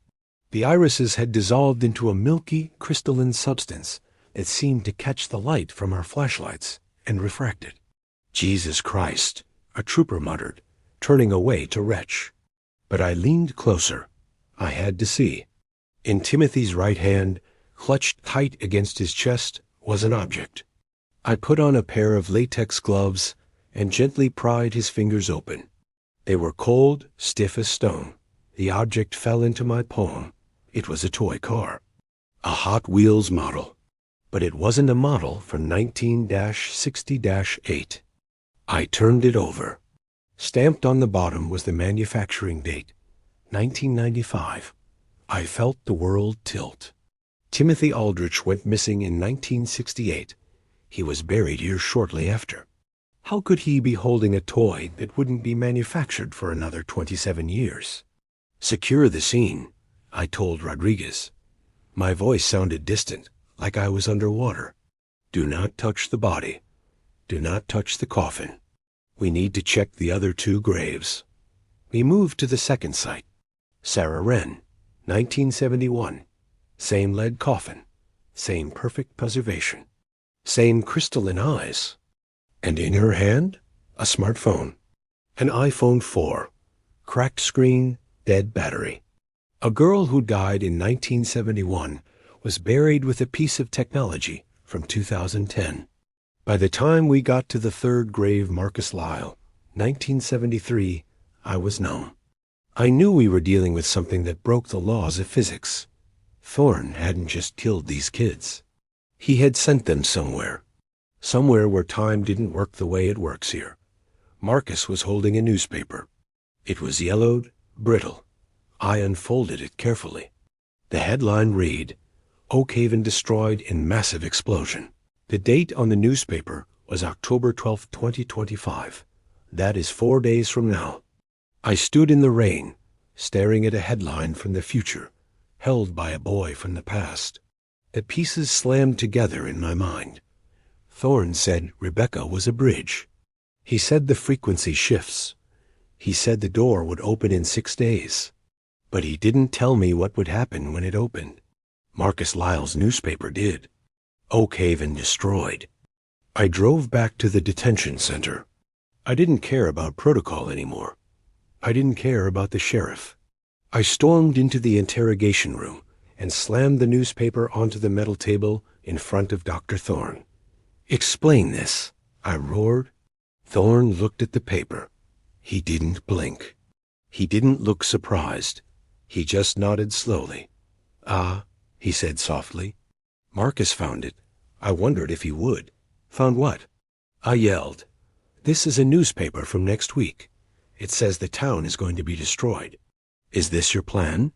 The irises had dissolved into a milky, crystalline substance that seemed to catch the light from our flashlights and refract it. "Jesus Christ," a trooper muttered, turning away to retch. But I leaned closer. I had to see. In Timothy's right hand, clutched tight against his chest, was an object. I put on a pair of latex gloves and gently pried his fingers open. They were cold, stiff as stone. The object fell into my palm. It was a toy car. A Hot Wheels model. But it wasn't a model from 19-60-8. I turned it over. Stamped on the bottom was the manufacturing date, 1995. I felt the world tilt. Timothy Aldrich went missing in 1968. He was buried here shortly after. How could he be holding a toy that wouldn't be manufactured for another 27 years? "Secure the scene," I told Rodriguez. My voice sounded distant, like I was underwater. "Do not touch the body. Do not touch the coffin. We need to check the other 2 graves." We moved to the second site. Sarah Wren, 1971. Same lead coffin. Same perfect preservation. Same crystalline eyes. And in her hand, a smartphone. An iPhone 4. Cracked screen, dead battery. A girl who died in 1971 was buried with a piece of technology from 2010. By the time we got to the 3rd grave, Marcus Lyle, 1973, I was numb. I knew we were dealing with something that broke the laws of physics. Thorne hadn't just killed these kids. He had sent them somewhere. Somewhere where time didn't work the way it works here. Marcus was holding a newspaper. It was yellowed, brittle. I unfolded it carefully. The headline read, "Oakhaven destroyed in massive explosion." The date on the newspaper was October 12, 2025. That is 4 days from now. I stood in the rain, staring at a headline from the future, held by a boy from the past. The pieces slammed together in my mind. Thorne said Rebecca was a bridge. He said the frequency shifts. He said the door would open in 6 days. But he didn't tell me what would happen when it opened. Marcus Lyle's newspaper did. Oakhaven destroyed. I drove back to the detention center. I didn't care about protocol anymore. I didn't care about the sheriff. I stormed into the interrogation room and slammed the newspaper onto the metal table in front of Dr. Thorne. "Explain this," I roared. Thorne looked at the paper. He didn't blink. He didn't look surprised. He just nodded slowly. "Ah," he said softly. "Marcus found it. I wondered if he would." "Found what?" I yelled. "This is a newspaper from next week. It says the town is going to be destroyed. Is this your plan?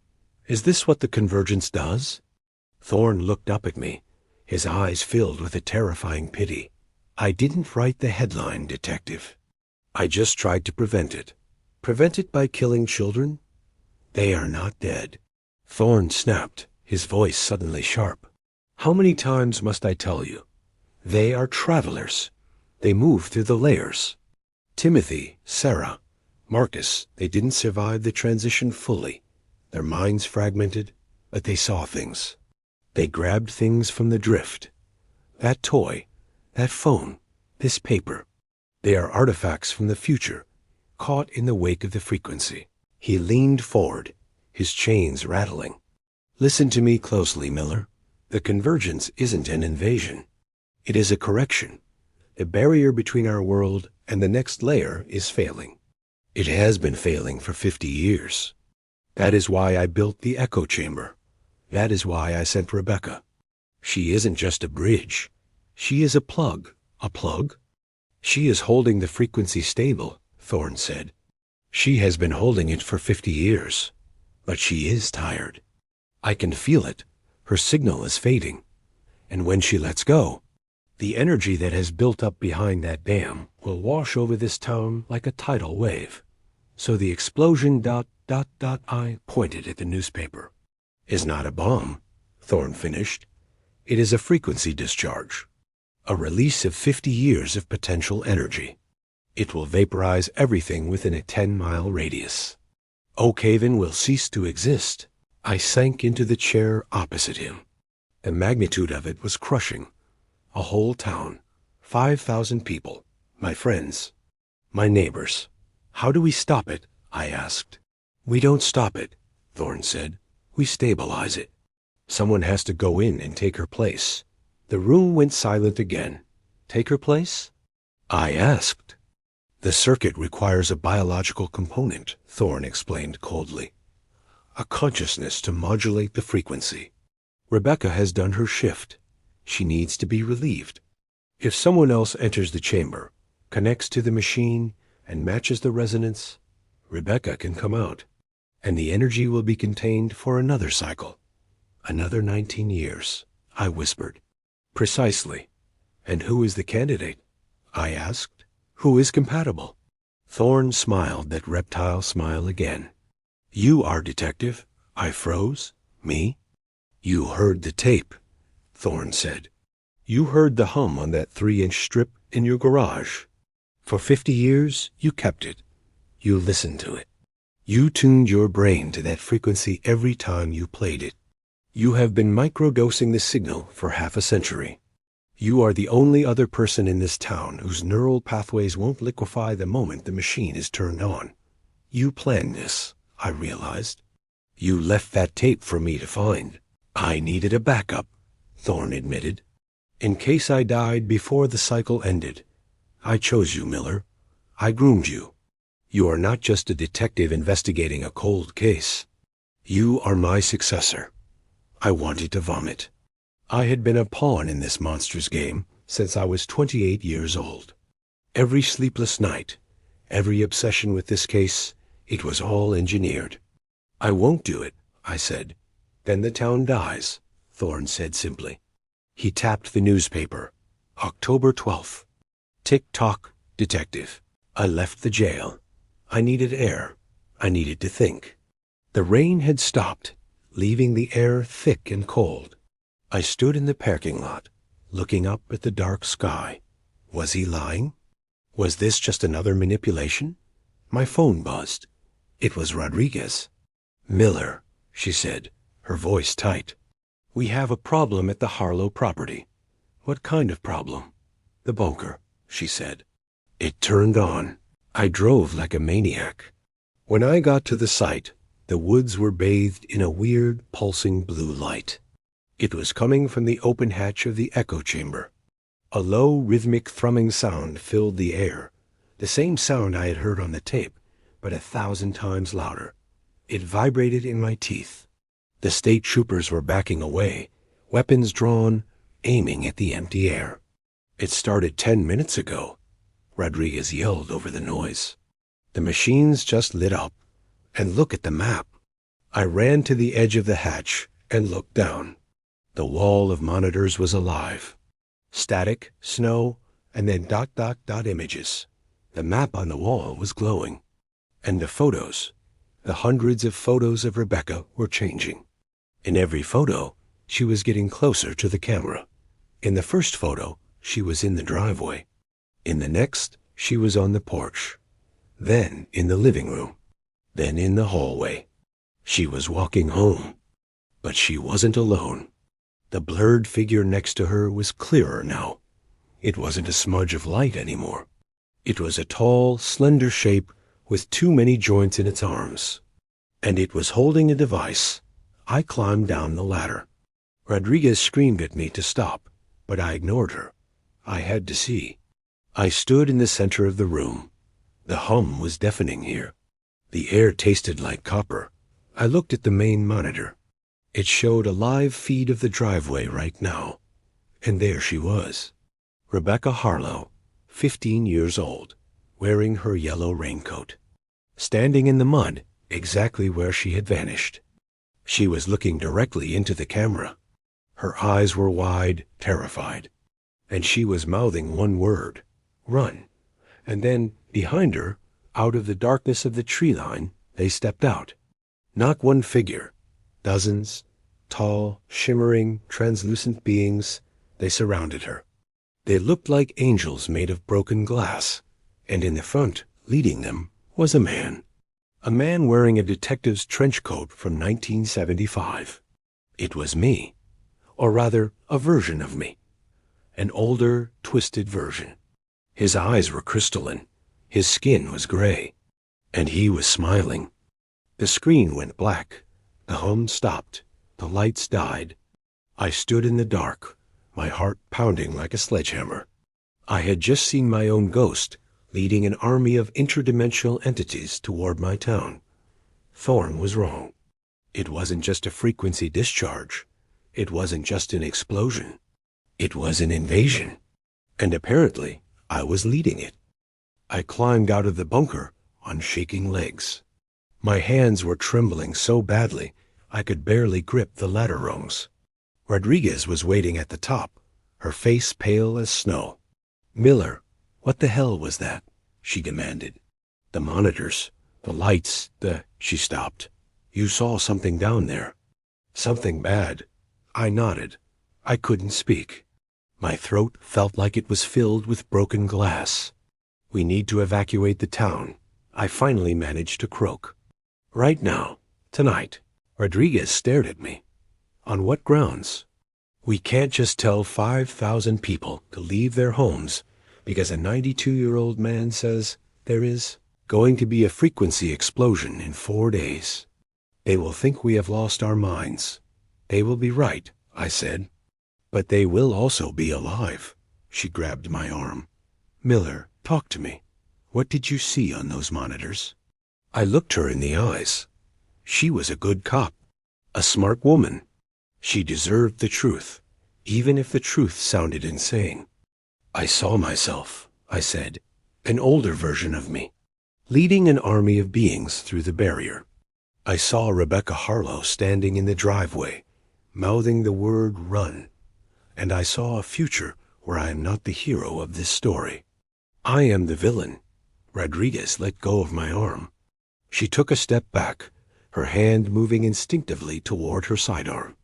Is this what the Convergence does?" Thorne looked up at me, his eyes filled with a terrifying pity. "I didn't write the headline, Detective. I just tried to prevent it. Prevent it by killing children? They are not dead." Thorne snapped, his voice suddenly sharp. "How many times must I tell you? They are travelers. They move through the layers. Timothy, Sarah, Marcus, they didn't survive the transition fully. Their minds fragmented, but they saw things. They grabbed things from the drift. That toy, that phone, this paper. They are artifacts from the future, caught in the wake of the frequency." He leaned forward, his chains rattling. "Listen to me closely, Miller. The Convergence isn't an invasion. It is a correction. The barrier between our world and the next layer is failing. It has been failing for 50 years. That is why I built the echo chamber. That is why I sent Rebecca. She isn't just a bridge. She is a plug." "A plug?" "She is holding the frequency stable," Thorne said. "She has been holding it for 50 years. But she is tired. I can feel it. Her signal is fading. And when she lets go, the energy that has built up behind that dam will wash over this town like a tidal wave. So the explosion ... I pointed at the newspaper. "Is not a bomb," Thorne finished. "It is a frequency discharge. A release of 50 years of potential energy. It will vaporize everything within a 10-mile radius. Oakhaven will cease to exist." I sank into the chair opposite him. The magnitude of it was crushing. A whole town, 5,000 people, my friends, my neighbors. "How do we stop it?" I asked. "We don't stop it," Thorne said. "We stabilize it. Someone has to go in and take her place." The room went silent again. "Take her place?" I asked. "The circuit requires a biological component," Thorne explained coldly. "A consciousness to modulate the frequency. Rebecca has done her shift. She needs to be relieved. If someone else enters the chamber, connects to the machine, and matches the resonance, Rebecca can come out, and the energy will be contained for another cycle. Another 19 years, I whispered. "Precisely. And who is the candidate?" I asked. "Who is compatible?" Thorne smiled that reptile smile again. "You are, Detective." I froze. "Me?" "You heard the tape," Thorne said. "You heard the hum on that 3-inch strip in your garage. For 50 years, you kept it. You listened to it. You tuned your brain to that frequency every time you played it. You have been microdosing the signal for half a century. You are the only other person in this town whose neural pathways won't liquefy the moment the machine is turned on. You planned this, I realized. You left that tape for me to find. I needed a backup," Thorne admitted. "In case I died before the cycle ended. I chose you, Miller. I groomed you. You are not just a detective investigating a cold case. You are my successor." I wanted to vomit. I had been a pawn in this monstrous game since I was 28 years old. Every sleepless night, every obsession with this case, it was all engineered. "I won't do it," I said. "Then the town dies," Thorne said simply. He tapped the newspaper. October 12th. Tick-tock, Detective. I left the jail. I needed air. I needed to think. The rain had stopped, leaving the air thick and cold. I stood in the parking lot, looking up at the dark sky. Was he lying? Was this just another manipulation? My phone buzzed. It was Rodriguez. "Miller," she said, her voice tight. "We have a problem at the Harlow property." "What kind of problem?" "The bunker," she said. It turned on. I drove like a maniac. When I got to the site, the woods were bathed in a weird, pulsing blue light. It was coming from the open hatch of the echo chamber. A low, rhythmic thrumming sound filled the air, the same sound I had heard on the tape, but 1,000 times louder. It vibrated in my teeth. The state troopers were backing away, weapons drawn, aiming at the empty air. "It started 10 minutes ago," Rodriguez yelled over the noise. "The machines just lit up. And look at the map." I ran to the edge of the hatch and looked down. The wall of monitors was alive. Static, snow, and then ... images. The map on the wall was glowing. And the photos, the hundreds of photos of Rebecca, were changing. In every photo, she was getting closer to the camera. In the first photo, she was in the driveway. In the next, she was on the porch. Then in the living room. Then in the hallway. She was walking home. But she wasn't alone. The blurred figure next to her was clearer now. It wasn't a smudge of light anymore. It was a tall, slender shape with too many joints in its arms. And it was holding a device. I climbed down the ladder. Rodriguez screamed at me to stop, but I ignored her. I had to see. I stood in the center of the room. The hum was deafening here. The air tasted like copper. I looked at the main monitor. It showed a live feed of the driveway right now. And there she was. Rebecca Harlow, 15 years old, wearing her yellow raincoat. Standing in the mud, exactly where she had vanished. She was looking directly into the camera. Her eyes were wide, terrified. And she was mouthing one word, "Run." And then, behind her, out of the darkness of the tree line, they stepped out. Not one figure. Dozens, tall, shimmering, translucent beings. They surrounded her. They looked like angels made of broken glass. And in the front, leading them, was a man. A man wearing a detective's trench coat from 1975. It was me. Or rather, a version of me. An older, twisted version. His eyes were crystalline. His skin was gray. And he was smiling. The screen went black. The hum stopped. The lights died. I stood in the dark, my heart pounding like a sledgehammer. I had just seen my own ghost leading an army of interdimensional entities toward my town. Thorne was wrong. It wasn't just a frequency discharge. It wasn't just an explosion. It was an invasion. And apparently, I was leading it. I climbed out of the bunker on shaking legs. My hands were trembling so badly I could barely grip the ladder rungs. Rodriguez was waiting at the top, her face pale as snow. "Miller, what the hell was that?" she demanded. "The monitors, the lights, She stopped. "You saw something down there." "Something bad." I nodded. I couldn't speak. My throat felt like it was filled with broken glass. "We need to evacuate the town," I finally managed to croak. "Right now. Tonight." Rodriguez stared at me. "On what grounds?" "We can't just tell 5,000 people to leave their homes because a 92-year-old man says there is going to be a frequency explosion in 4 days. They will think we have lost our minds." "They will be right," I said. "But they will also be alive." She grabbed my arm. "Miller, talk to me. What did you see on those monitors?" I looked her in the eyes. She was a good cop, a smart woman. She deserved the truth, even if the truth sounded insane. "I saw myself," I said, "an older version of me, leading an army of beings through the barrier. I saw Rebecca Harlow standing in the driveway, mouthing the word run. And I saw a future where I am not the hero of this story. I am the villain." Rodriguez let go of my arm. She took a step back, her hand moving instinctively toward her sidearm.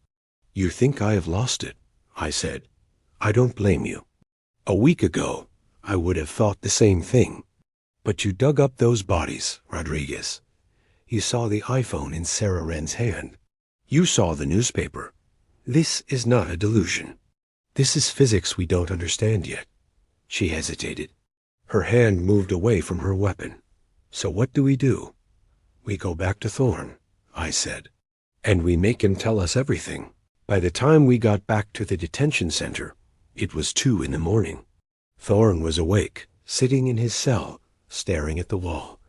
"You think I have lost it," I said. "I don't blame you. A week ago, I would have thought the same thing. But you dug up those bodies, Rodriguez. You saw the iPhone in Sarah Wren's hand. You saw the newspaper. This is not a delusion. This is physics we don't understand yet. She hesitated. Her hand moved away from her weapon. So what do? We go back to Thorne, I said. And we make him tell us everything. By the time we got back to the detention center, it was 2 a.m. Thorne was awake, sitting in his cell, staring at the wall.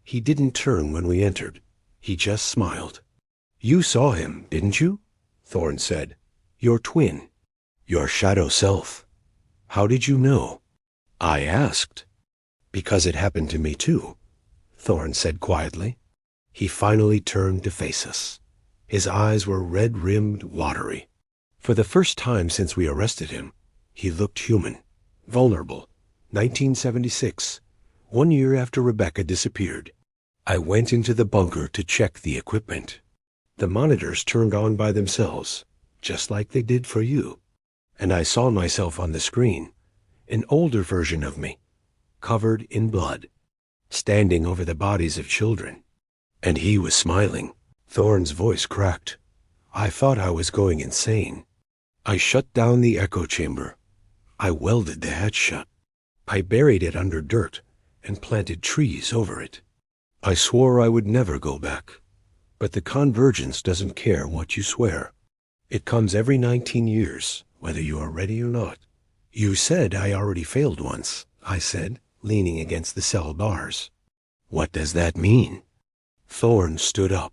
He didn't turn when we entered. He just smiled. You saw him, didn't you? Thorne said. Your twin. Your shadow self. How did you know? I asked. Because it happened to me too, Thorne said quietly. He finally turned to face us. His eyes were red-rimmed, watery. For the first time since we arrested him, he looked human, vulnerable. 1976, 1 year after Rebecca disappeared. I went into the bunker to check the equipment. The monitors turned on by themselves, just like they did for you. And I saw myself on the screen, an older version of me, covered in blood, standing over the bodies of children. And he was smiling. Thorne's voice cracked. I thought I was going insane. I shut down the echo chamber. I welded the hatch shut. I buried it under dirt and planted trees over it. I swore I would never go back. But the Convergence doesn't care what you swear. It comes every 19 years, whether you are ready or not. You said I already failed once, I said, leaning against the cell bars. What does that mean? Thorne stood up.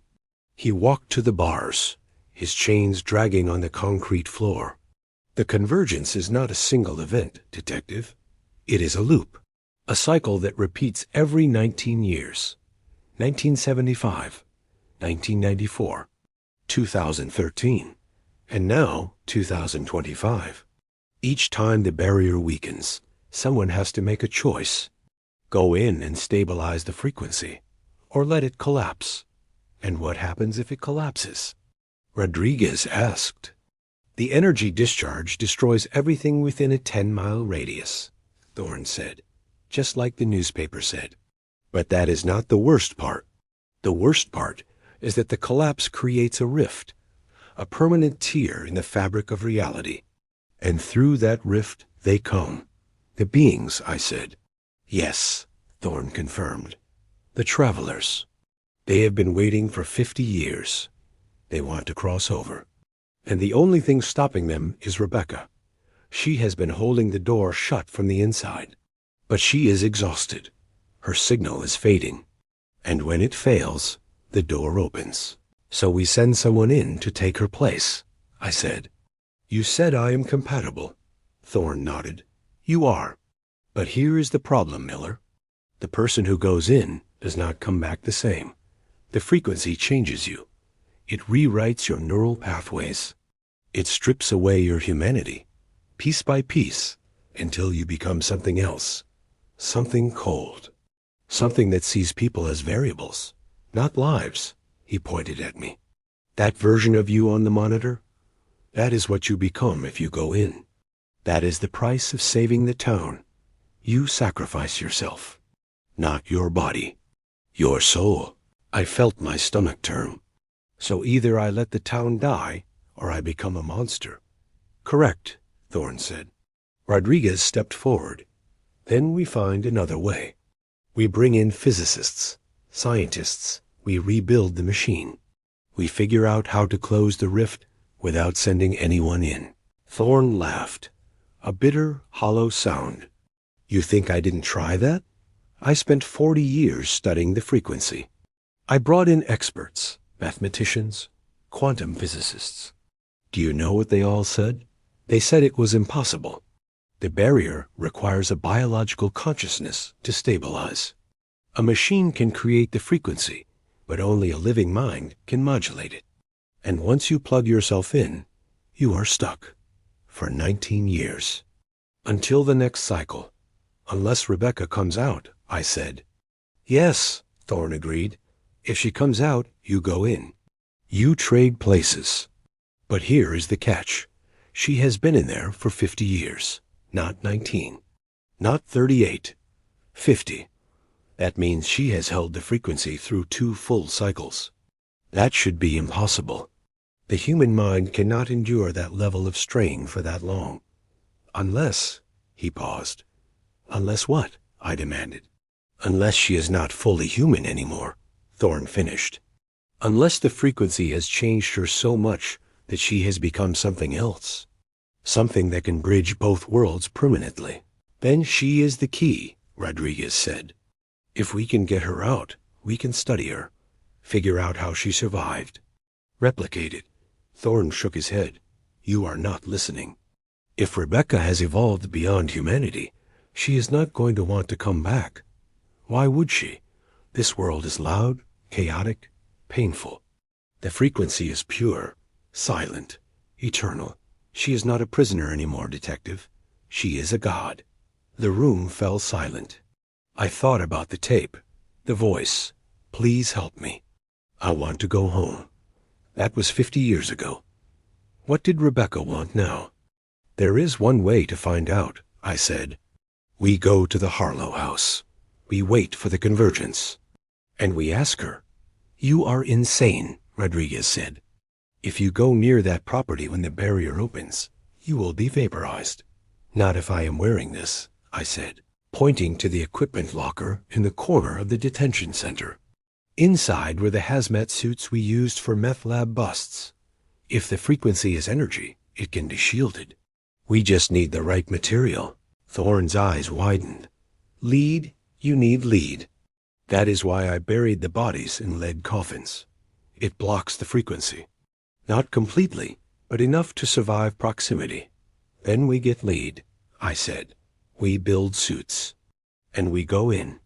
He walked to the bars, his chains dragging on the concrete floor. The Convergence is not a single event, Detective. It is a loop, a cycle that repeats every 19 years. 1975, 1994, 2013, and now 2025. Each time the barrier weakens, someone has to make a choice. Go in and stabilize the frequency, or let it collapse. And what happens if it collapses? Rodriguez asked. The energy discharge destroys everything within a 10-mile radius, Thorne said, just like the newspaper said. But that is not the worst part. The worst part is that the collapse creates a rift, a permanent tear in the fabric of reality. And through that rift they come. The beings, I said. Yes, Thorne confirmed. The travelers. They have been waiting for 50 years. They want to cross over. And the only thing stopping them is Rebecca. She has been holding the door shut from the inside. But she is exhausted. Her signal is fading. And when it fails, the door opens. So we send someone in to take her place, I said. You said I am compatible. Thorne nodded. You are. But here is the problem, Miller. The person who goes in does not come back the same. The frequency changes you. It rewrites your neural pathways. It strips away your humanity, piece by piece, until you become something else. Something cold. Something that sees people as variables, not lives, he pointed at me. That version of you on the monitor? That is what you become if you go in. That is the price of saving the town. You sacrifice yourself. Not your body. Your soul. I felt my stomach turn. So either I let the town die, or I become a monster. Correct, Thorne said. Rodriguez stepped forward. Then we find another way. We bring in physicists, scientists. We rebuild the machine. We figure out how to close the rift without sending anyone in. Thorne laughed. A bitter, hollow sound. You think I didn't try that? I spent 40 years studying the frequency. I brought in experts, mathematicians, quantum physicists. Do you know what they all said? They said it was impossible. The barrier requires a biological consciousness to stabilize. A machine can create the frequency, but only a living mind can modulate it. And once you plug yourself in, you are stuck. For 19 years. Until the next cycle. Unless Rebecca comes out, I said. Yes, Thorne agreed. If she comes out, you go in. You trade places. But here is the catch. She has been in there for 50 years, not 19. Not 38. 50. That means she has held the frequency through 2 full cycles. That should be impossible. The human mind cannot endure that level of strain for that long. Unless, he paused. Unless what? I demanded. Unless she is not fully human anymore, Thorne finished. Unless the frequency has changed her so much that she has become something else. Something that can bridge both worlds permanently. Then she is the key, Rodriguez said. If we can get her out, we can study her, figure out how she survived. Replicate it. Thorne shook his head. You are not listening. If Rebecca has evolved beyond humanity, she is not going to want to come back. Why would she? This world is loud, chaotic, painful. The frequency is pure, silent, eternal. She is not a prisoner anymore, Detective. She is a god. The room fell silent. I thought about the tape, the voice. Please help me. I want to go home. That was 50 years ago. What did Rebecca want now? There is one way to find out, I said. We go to the Harlow house. We wait for the convergence. And we ask her. You are insane, Rodriguez said. If you go near that property when the barrier opens, you will be vaporized. Not if I am wearing this, I said, pointing to the equipment locker in the corner of the detention center. Inside were the hazmat suits we used for meth lab busts. If the frequency is energy, it can be shielded. We just need the right material. Thorne's eyes widened. Lead, you need lead. That is why I buried the bodies in lead coffins. It blocks the frequency. Not completely, but enough to survive proximity. Then we get lead, I said. We build suits. And we go in.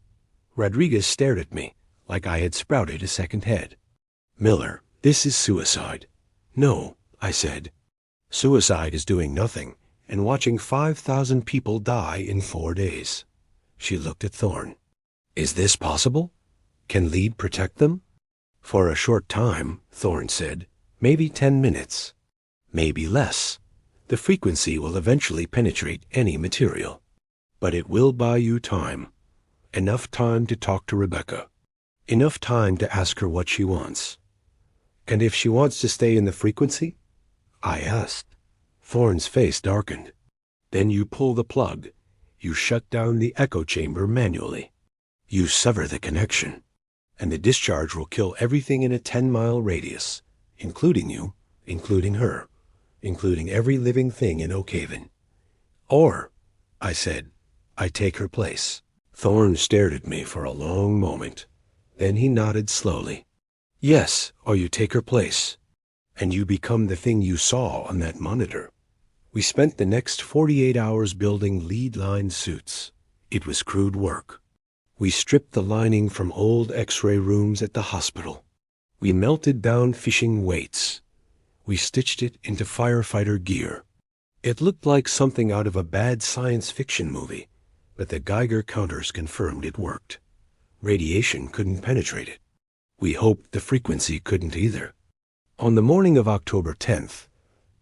Rodriguez stared at me, like I had sprouted a second head. Miller, this is suicide. No, I said. Suicide is doing nothing and watching 5,000 people die in 4 days. She looked at Thorne. Is this possible? Can lead protect them? For a short time, Thorne said. Maybe 10 minutes. Maybe less. The frequency will eventually penetrate any material. But it will buy you time. Enough time to talk to Rebecca. Enough time to ask her what she wants. And if she wants to stay in the frequency? I asked. Thorne's face darkened. Then you pull the plug. You shut down the echo chamber manually. You sever the connection. And the discharge will kill everything in a 10-mile radius, including you, including her, including every living thing in Oakhaven. Or, I said, I take her place. Thorne stared at me for a long moment. Then he nodded slowly. Yes, or you take her place. And you become the thing you saw on that monitor. We spent the next 48 hours building lead-lined suits. It was crude work. We stripped the lining from old X-ray rooms at the hospital. We melted down fishing weights. We stitched it into firefighter gear. It looked like something out of a bad science fiction movie, but the Geiger counters confirmed it worked. Radiation couldn't penetrate it. We hoped the frequency couldn't either. On the morning of October 10th,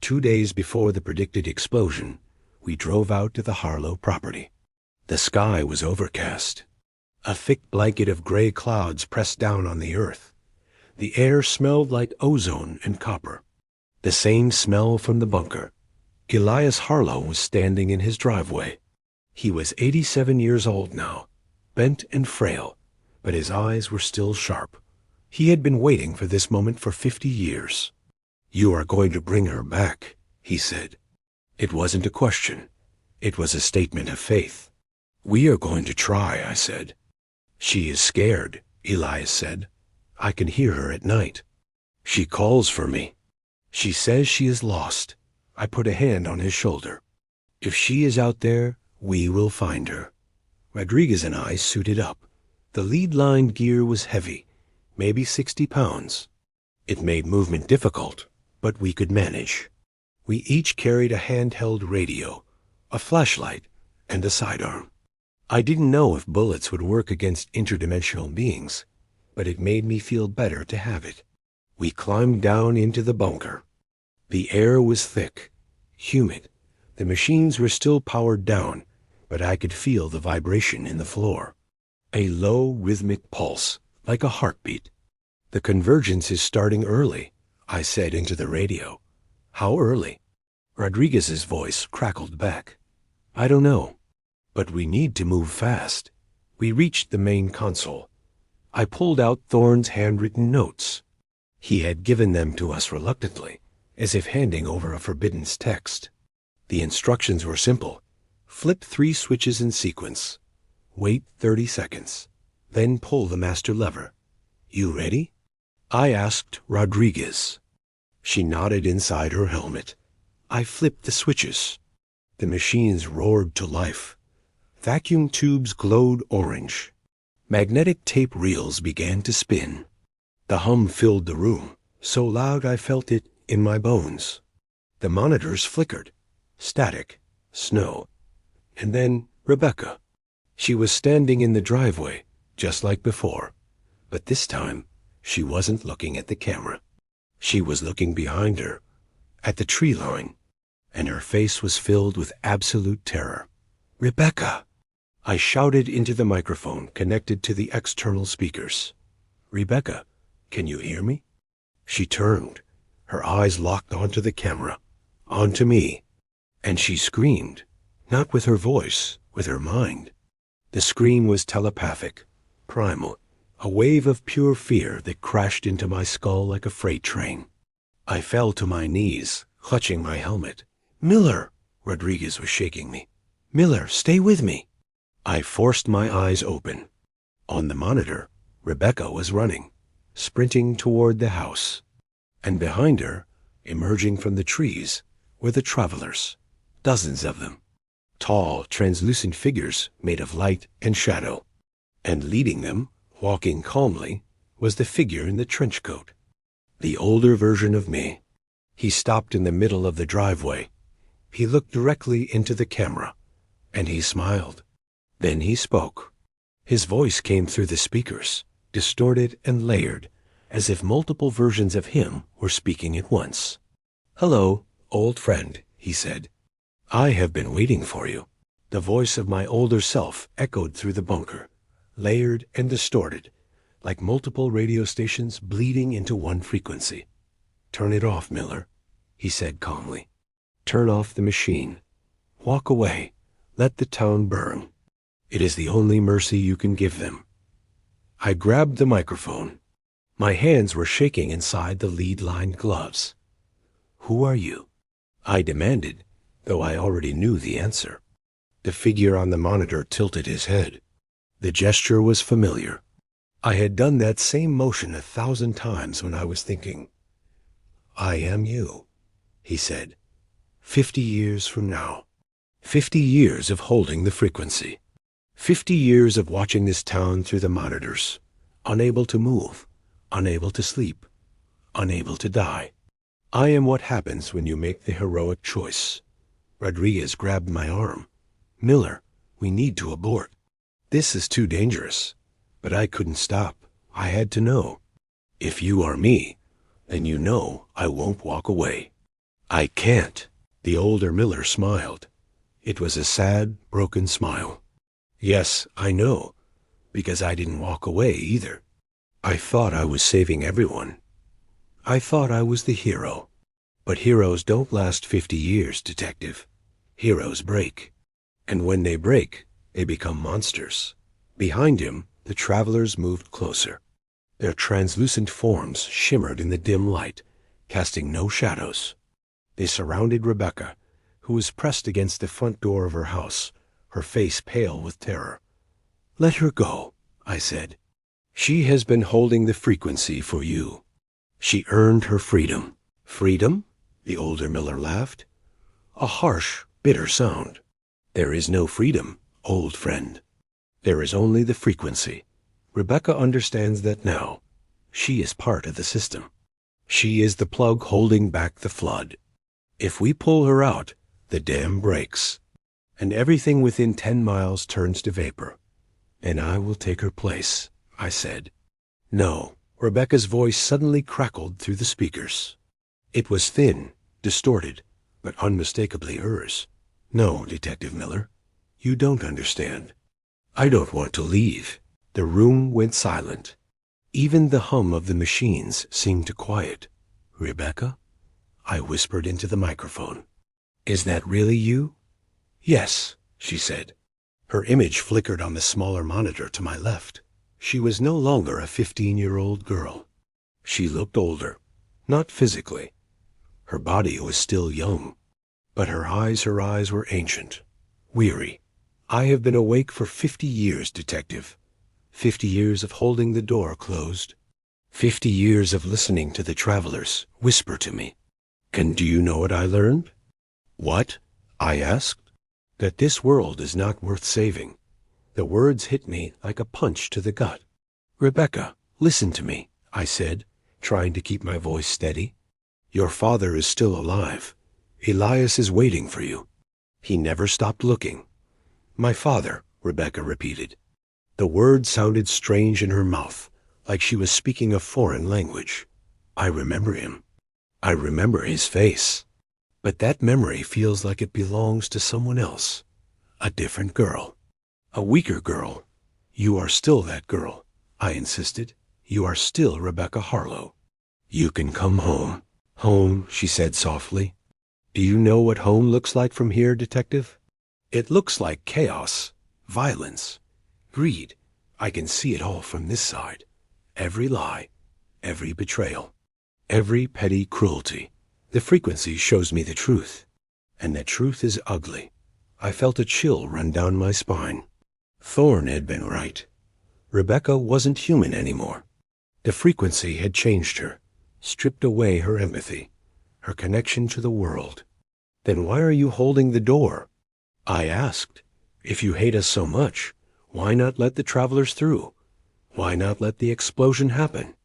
2 days before the predicted explosion, we drove out to the Harlow property. The sky was overcast. A thick blanket of gray clouds pressed down on the earth. The air smelled like ozone and copper. The same smell from the bunker. Elias Harlow was standing in his driveway. He was 87 years old now, bent and frail, but his eyes were still sharp. He had been waiting for this moment for 50 years. You are going to bring her back, he said. It wasn't a question. It was a statement of faith. We are going to try, I said. She is scared, Elias said. I can hear her at night. She calls for me. She says she is lost. I put a hand on his shoulder. If she is out there, we will find her. Rodriguez and I suited up. The lead-lined gear was heavy, maybe 60 pounds. It made movement difficult, but we could manage. We each carried a handheld radio, a flashlight, and a sidearm. I didn't know if bullets would work against interdimensional beings, but it made me feel better to have it. We climbed down into the bunker. The air was thick, humid. The machines were still powered down, but I could feel the vibration in the floor. A low, rhythmic pulse, like a heartbeat. "The convergence is starting early," I said into the radio. "How early?" Rodriguez's voice crackled back. "I don't know. But we need to move fast." We reached the main console. I pulled out Thorne's handwritten notes. He had given them to us reluctantly, as if handing over a forbidden text. The instructions were simple. Flip 3 switches in sequence. Wait 30 seconds. Then pull the master lever. "You ready?" I asked Rodriguez. She nodded inside her helmet. I flipped the switches. The machines roared to life. Vacuum tubes glowed orange. Magnetic tape reels began to spin. The hum filled the room, so loud I felt it in my bones. The monitors flickered. Static. Snow. And then Rebecca. She was standing in the driveway, just like before. But this time, she wasn't looking at the camera. She was looking behind her, at the tree line, and her face was filled with absolute terror. "Rebecca!" I shouted into the microphone connected to the external speakers. "Rebecca, can you hear me?" She turned, her eyes locked onto the camera, onto me, and she screamed, not with her voice, with her mind. The scream was telepathic, primal, a wave of pure fear that crashed into my skull like a freight train. I fell to my knees, clutching my helmet. "Miller!" Rodriguez was shaking me. "Miller, stay with me!" I forced my eyes open. On the monitor, Rebecca was running, sprinting toward the house. And behind her, emerging from the trees, were the travelers, dozens of them. Tall, translucent figures made of light and shadow. And leading them, walking calmly, was the figure in the trench coat. The older version of me. He stopped in the middle of the driveway. He looked directly into the camera, and he smiled. Then he spoke. His voice came through the speakers, distorted and layered, as if multiple versions of him were speaking at once. "Hello, old friend," he said. "I have been waiting for you." The voice of my older self echoed through the bunker, layered and distorted, like multiple radio stations bleeding into one frequency. "Turn it off, Miller," he said calmly. "Turn off the machine. Walk away. Let the town burn. It is the only mercy you can give them." I grabbed the microphone. My hands were shaking inside the lead-lined gloves. "Who are you?" I demanded, though I already knew the answer. The figure on the monitor tilted his head. The gesture was familiar. I had done that same motion 1,000 times when I was thinking. "I am you," he said. 50 years from now. 50 years of holding the frequency. 50 years of watching this town through the monitors, unable to move, unable to sleep, unable to die. I am what happens when you make the heroic choice. Rodriguez grabbed my arm. "Miller, we need to abort. This is too dangerous." But I couldn't stop. I had to know. "If you are me, then you know I won't walk away." "I can't." The older Miller smiled. It was a sad, broken smile. "Yes, I know, because I didn't walk away either. I thought I was saving everyone. I thought I was the hero. But heroes don't last 50 years, Detective. Heroes break. And when they break, they become monsters." Behind him, the travelers moved closer. Their translucent forms shimmered in the dim light, casting no shadows. They surrounded Rebecca, who was pressed against the front door of her house, her face pale with terror. "Let her go," I said. "She has been holding the frequency for you. She earned her freedom." "Freedom?" the older Miller laughed. A harsh, bitter sound. "There is no freedom, old friend. There is only the frequency. Rebecca understands that now. She is part of the system. She is the plug holding back the flood. If we pull her out, the dam breaks, and everything within 10 miles turns to vapor. And I will take her place," I said. "No." Rebecca's voice suddenly crackled through the speakers. It was thin, distorted, but unmistakably hers. "No, Detective Miller, you don't understand. I don't want to leave. The room went silent. Even the hum of the machines seemed to quiet. "Rebecca?" I whispered into the microphone. "Is that really you?" "Yes," she said. Her image flickered on the smaller monitor to my left. She was no longer a 15-year-old girl. She looked older, not physically. Her body was still young, but her eyes were ancient, weary. "I have been awake for 50 years, Detective. 50 years of holding the door closed. 50 years of listening to the travelers whisper to me. And do you know what I learned?" "What?" I asked. "That this world is not worth saving." The words hit me like a punch to the gut. "Rebecca, listen to me," I said, trying to keep my voice steady. "Your father is still alive. Elias is waiting for you. He never stopped looking." "My father," Rebecca repeated. The words sounded strange in her mouth, like she was speaking a foreign language. "I remember him. I remember his face. But that memory feels like it belongs to someone else. A different girl. A weaker girl." "You are still that girl," I insisted. "You are still Rebecca Harlow. You can come home." "Home," she said softly. "Do you know what home looks like from here, Detective? It looks like chaos, violence, greed. I can see it all from this side. Every lie, every betrayal, every petty cruelty. The frequency shows me the truth, and that truth is ugly." I felt a chill run down my spine. Thorne had been right. Rebecca wasn't human anymore. The frequency had changed her, stripped away her empathy, her connection to the world. "Then why are you holding the door?" I asked. "If you hate us so much, why not let the travelers through? Why not let the explosion happen?"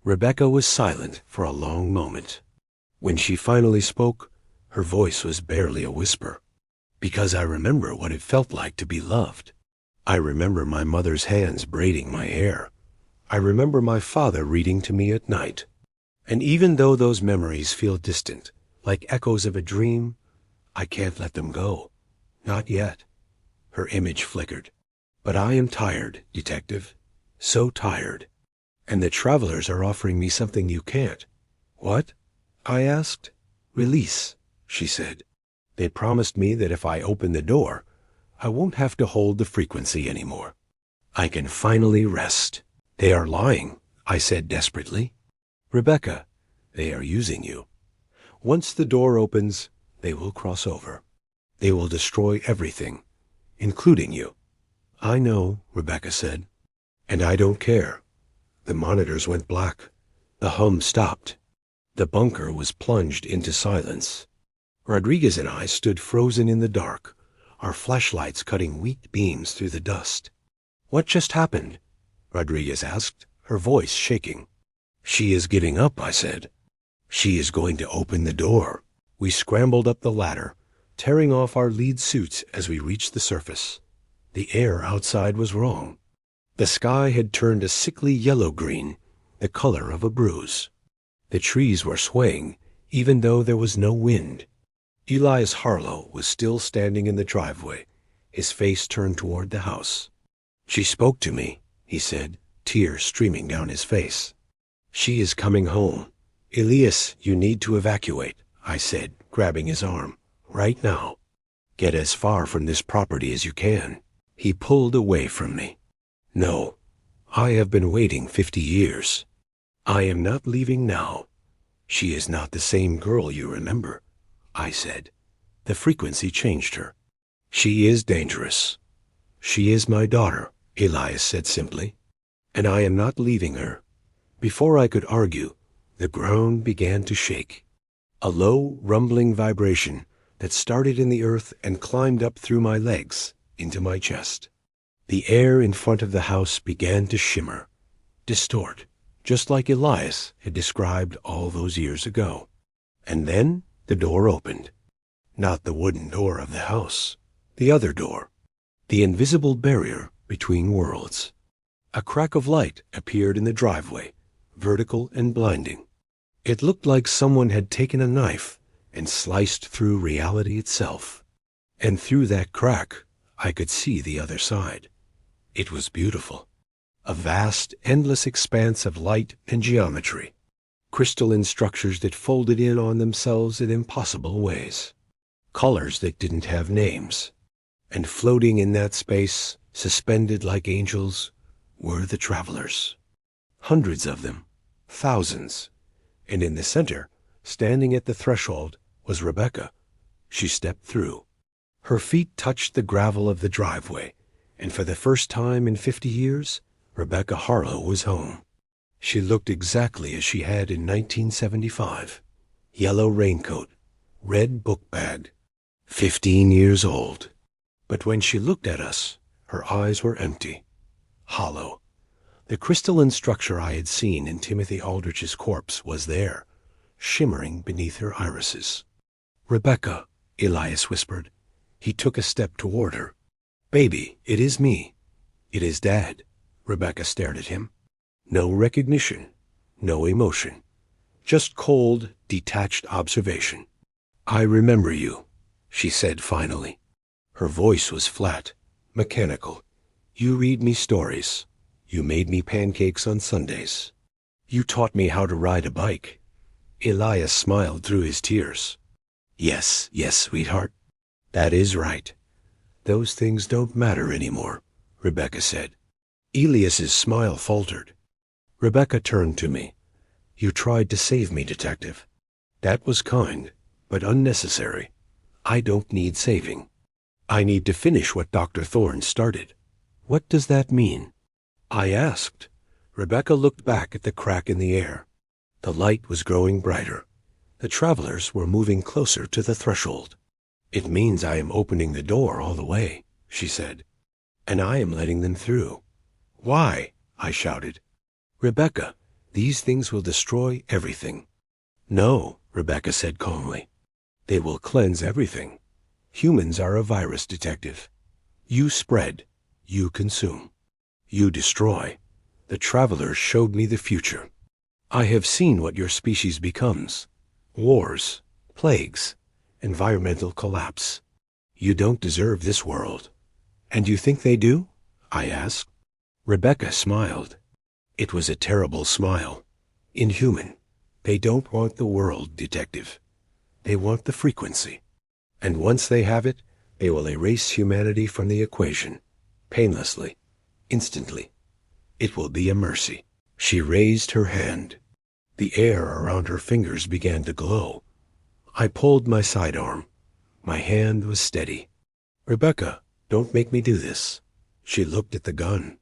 Rebecca was silent for a long moment. When she finally spoke, her voice was barely a whisper. "Because I remember what it felt like to be loved. I remember my mother's hands braiding my hair. I remember my father reading to me at night. And even though those memories feel distant, like echoes of a dream, I can't let them go. Not yet." Her image flickered. "But I am tired, Detective. So tired. And the travelers are offering me something you can't." "What?" I asked. "Release," she said. "They promised me that if I open the door, I won't have to hold the frequency anymore. I can finally rest." "They are lying," I said desperately. "Rebecca, they are using you. Once the door opens, they will cross over. They will destroy everything, including you." "I know," Rebecca said. "And I don't care." The monitors went black. The hum stopped. The bunker was plunged into silence. Rodriguez and I stood frozen in the dark, our flashlights cutting weak beams through the dust. "What just happened?" Rodriguez asked, her voice shaking. "She is getting up," I said. "She is going to open the door." We scrambled up the ladder, tearing off our lead suits as we reached the surface. The air outside was wrong. The sky had turned a sickly yellow-green, the color of a bruise. The trees were swaying, even though there was no wind. Elias Harlow was still standing in the driveway, his face turned toward the house. "She spoke to me," he said, tears streaming down his face. "She is coming home. Elias, you need to evacuate," I said, grabbing his arm. "Right now. Get as far from this property as you can." He pulled away from me. "No, I have been waiting 50 years. I am not leaving now. She is not the same girl you remember," I said. The frequency changed her. "She is dangerous. She is my daughter," Elias said simply, "and I am not leaving her." Before I could argue, the ground began to shake. A low, rumbling vibration that started in the earth and climbed up through my legs into my chest. The air in front of the house began to shimmer, distort, just like Elias had described all those years ago. And then the door opened. Not the wooden door of the house, the other door, the invisible barrier between worlds. A crack of light appeared in the driveway, vertical and blinding. It looked like someone had taken a knife and sliced through reality itself. And through that crack, I could see the other side. It was beautiful. a vast, endless expanse of light and geometry, crystalline structures that folded in on themselves in impossible ways, colors that didn't have names, and floating in that space, suspended like angels, were the travelers. Hundreds of them, thousands, and in the center, standing at the threshold, was Rebecca. She stepped through. Her feet touched the gravel of the driveway, and for the first time in 50 years, Rebecca Harlow was home. She looked exactly as she had in 1975. Yellow raincoat, red book bag, 15 years old. But when she looked at us, her eyes were empty, hollow. The crystalline structure I had seen in Timothy Aldrich's corpse was there, shimmering beneath her irises. "Rebecca," Elias whispered. He took a step toward her. "Baby, it is me. It is Dad." Rebecca stared at him. No recognition, no emotion, just cold, detached observation. "I remember you," she said finally. Her voice was flat, mechanical. "You read me stories. You made me pancakes on Sundays. You taught me how to ride a bike." Elias smiled through his tears. Yes, sweetheart. That is right. Those things don't matter anymore," Rebecca said. Elias's smile faltered. Rebecca turned to me. "You tried to save me, Detective. That was kind, but unnecessary. I don't need saving. I need to finish what Dr. Thorne started." "What does that mean?" I asked. Rebecca looked back at the crack in the air. The light was growing brighter. The travelers were moving closer to the threshold. "It means I am opening the door all the way," she said. "And I am letting them through." "Why?" I shouted. "Rebecca, these things will destroy everything." "No," Rebecca said calmly. "They will cleanse everything. Humans are a virus, Detective. You spread. You consume. You destroy. The travelers showed me the future. I have seen what your species becomes. Wars, plagues, environmental collapse. You don't deserve this world." "And you think they do?" I asked. Rebecca smiled. It was a terrible smile. Inhuman. "They don't want the world, Detective. They want the frequency. And once they have it, they will erase humanity from the equation. Painlessly. Instantly. It will be a mercy." She raised her hand. The air around her fingers began to glow. I pulled my sidearm. My hand was steady. "Rebecca, don't make me do this." She looked at the gun.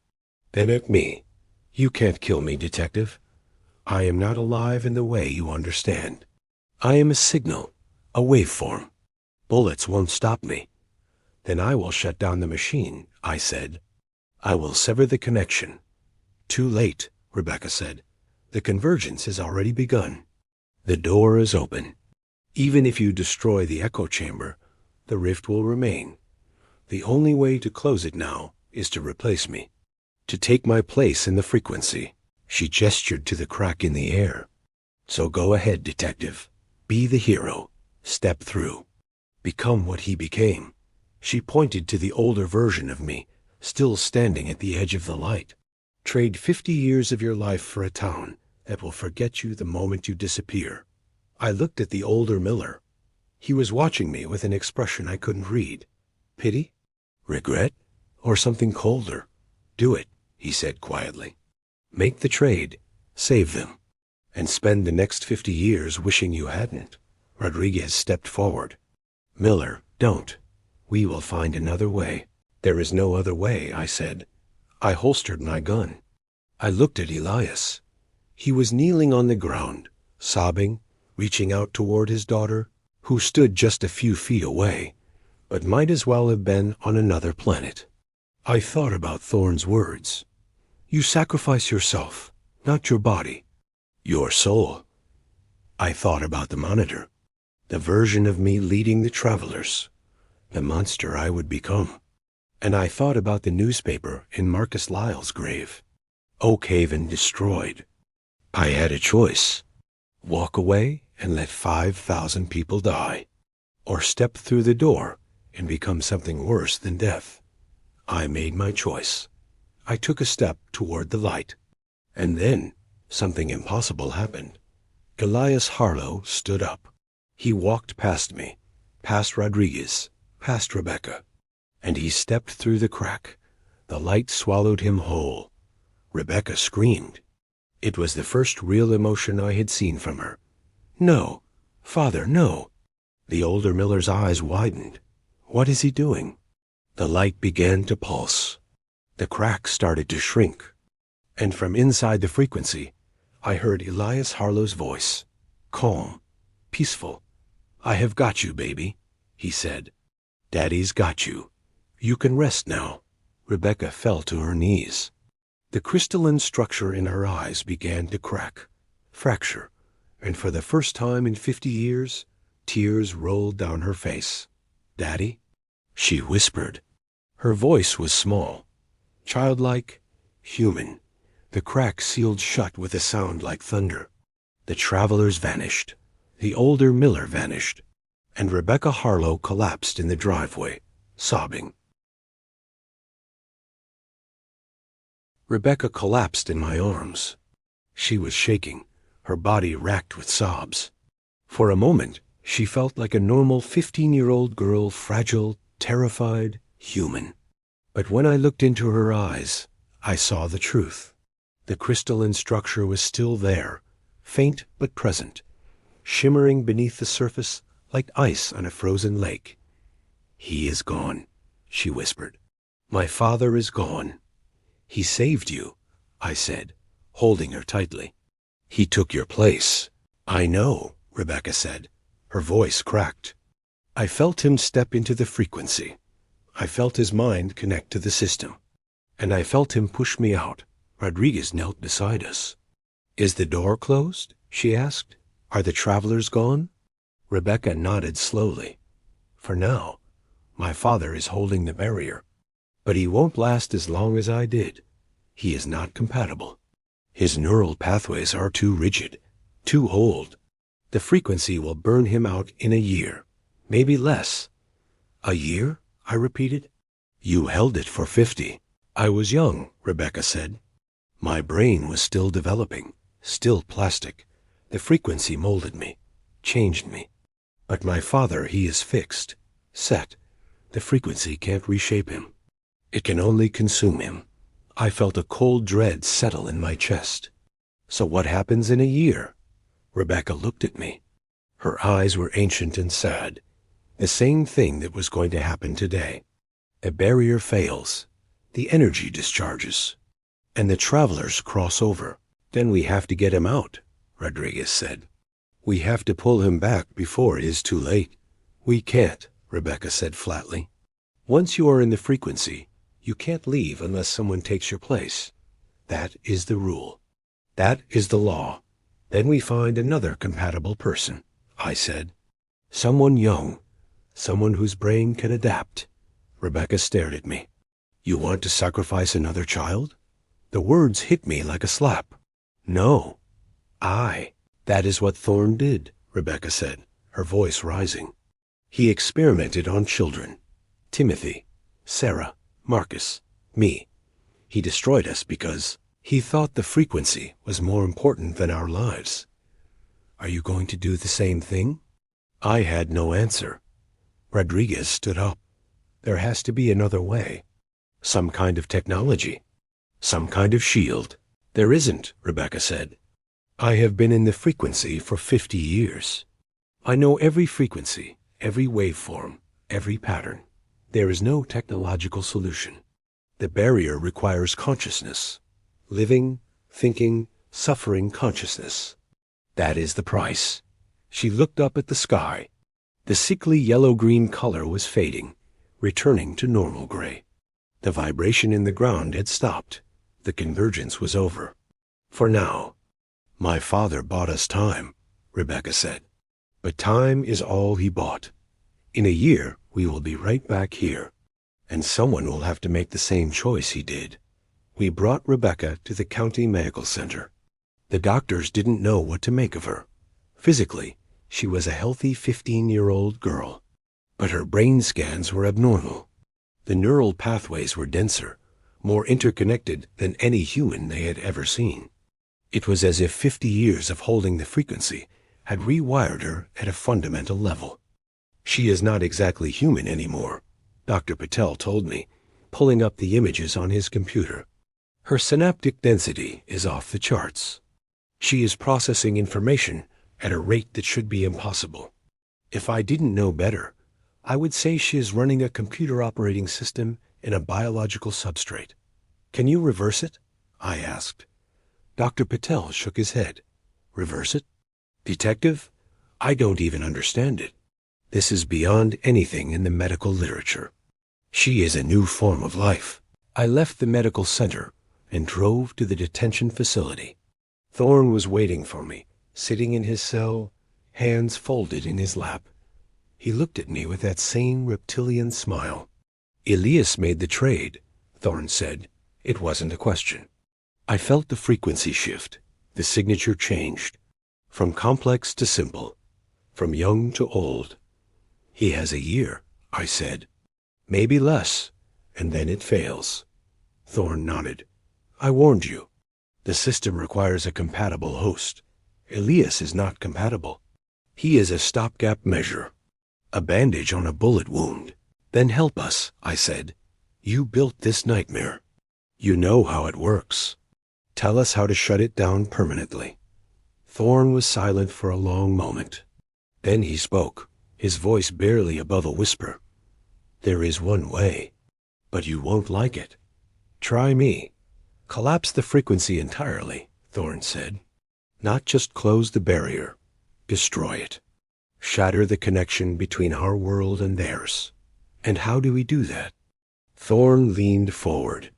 Then at me. "You can't kill me, Detective. I am not alive in the way you understand. I am a signal, a waveform. Bullets won't stop me." "Then I will shut down the machine," I said. "I will sever the connection." "Too late," Rebecca said. "The convergence has already begun. The door is open. Even if you destroy the echo chamber, the rift will remain. The only way to close it now is to replace me, to take my place in the frequency." She gestured to the crack in the air. "So go ahead, Detective. Be the hero. Step through. Become what he became." She pointed to the older version of me, still standing at the edge of the light. "Trade 50 years of your life for a town that will forget you the moment you disappear." I looked at the older Miller. He was watching me with an expression I couldn't read. Pity? Regret? Or something colder? "Do it," he said quietly. "Make the trade. Save them. And spend the next 50 years wishing you hadn't." Rodriguez stepped forward. "Miller, don't. We will find another way." "There is no other way," I said. I holstered my gun. I looked at Elias. He was kneeling on the ground, sobbing, reaching out toward his daughter, who stood just a few feet away, but might as well have been on another planet. I thought about Thorne's words. "You sacrifice yourself, not your body. Your soul." I thought about the monitor, the version of me leading the travelers, the monster I would become. And I thought about the newspaper in Marcus Lyle's grave. Oakhaven destroyed. I had a choice. Walk away and let 5,000 people die, or step through the door and become something worse than death. I made my choice. I took a step toward the light. And then something impossible happened. Elias Harlow stood up. He walked past me, past Rodriguez, past Rebecca, and he stepped through the crack. The light swallowed him whole. Rebecca screamed. It was the first real emotion I had seen from her. "No, Father, no." The older Miller's eyes widened. "What is he doing?" The light began to pulse. The crack started to shrink. And from inside the frequency, I heard Elias Harlow's voice, calm, peaceful. "I have got you, baby," he said. "Daddy's got you. You can rest now." Rebecca fell to her knees. The crystalline structure in her eyes began to crack, fracture, and for the first time in 50 years, tears rolled down her face. "Daddy?" she whispered. Her voice was small, childlike, human. The crack sealed shut with a sound like thunder. The travelers vanished. The older Miller vanished. And Rebecca Harlow collapsed in the driveway, sobbing. Rebecca collapsed in my arms. She was shaking, her body racked with sobs. For a moment, she felt like a normal 15-year-old girl, fragile, terrified, human. But when I looked into her eyes, I saw the truth. The crystalline structure was still there, faint but present, shimmering beneath the surface like ice on a frozen lake. "He is gone," she whispered. "My father is gone." "He saved you," I said, holding her tightly. "He took your place." "I know," Rebecca said. Her voice cracked. I felt him step into the frequency. I felt his mind connect to the system. And I felt him push me out. Rodriguez knelt beside us. "Is the door closed?" she asked. "Are the travelers gone?" Rebecca nodded slowly. "For now, my father is holding the barrier. But he won't last as long as I did. He is not compatible. His neural pathways are too rigid, too old. The frequency will burn him out in a year, maybe less." "A year?" I repeated. "You held it for 50. I was young," Rebecca said. "My brain was still developing, still plastic. The frequency molded me, changed me. But my father, he is fixed, set. The frequency can't reshape him. It can only consume him." I felt a cold dread settle in my chest. "So what happens in a year?" Rebecca looked at me. Her eyes were ancient and sad. The same thing that was going to happen today. A barrier fails. The energy discharges. And the travelers cross over. "Then we have to get him out," Rodriguez said. "We have to pull him back before it is too late." "We can't," Rebecca said flatly. "Once you are in the frequency, you can't leave unless someone takes your place. That is the rule. That is the law. Then we find another compatible person," I said. "Someone young, someone whose brain can adapt." Rebecca stared at me. "You want to sacrifice another child?" The words hit me like a slap. "No. That is what Thorne did," Rebecca said, her voice rising. "He experimented on children. Timothy, Sarah, Marcus, me. He destroyed us because he thought the frequency was more important than our lives. Are you going to do the same thing?" I had no answer. Rodriguez stood up. "There has to be another way. Some kind of technology. Some kind of shield." "There isn't," Rebecca said. "I have been in the frequency for 50 years. I know every frequency, every waveform, every pattern. There is no technological solution. The barrier requires consciousness. Living, thinking, suffering consciousness. That is the price." She looked up at the sky. The sickly yellow-green color was fading, returning to normal gray. The vibration in the ground had stopped. The convergence was over. For now. "My father bought us time," Rebecca said. "But time is all he bought. In a year, we will be right back here. And someone will have to make the same choice he did." We brought Rebecca to the county medical center. The doctors didn't know what to make of her. Physically, she was a healthy 15-year-old girl. But her brain scans were abnormal. The neural pathways were denser, more interconnected than any human they had ever seen. It was as if 50 years of holding the frequency had rewired her at a fundamental level. She is not exactly human anymore, Dr. Patel told me, pulling up the images on his computer. Her synaptic density is off the charts. She is processing information at a rate that should be impossible. If I didn't know better, I would say she is running a computer operating system in a biological substrate. Can you reverse it? I asked. Dr. Patel shook his head. Reverse it? Detective, I don't even understand it. This is beyond anything in the medical literature. She is a new form of life. I left the medical center and drove to the detention facility. Thorne was waiting for me, sitting in his cell, hands folded in his lap. He looked at me with that same reptilian smile. Elias made the trade, Thorne said. It wasn't a question. I felt the frequency shift. The signature changed. From complex to simple. From young to old. He has a year, I said. Maybe less, and then it fails. Thorne nodded. I warned you. The system requires a compatible host. Elias is not compatible. He is a stopgap measure. A bandage on a bullet wound. Then help us, I said. You built this nightmare. You know how it works. Tell us how to shut it down permanently. Thorne was silent for a long moment. Then he spoke, his voice barely above a whisper. There is one way, but you won't like it. Try me. Collapse the frequency entirely, Thorne said. Not just close the barrier. Destroy it. Shatter the connection between our world and theirs. And how do we do that? Thorne leaned forward.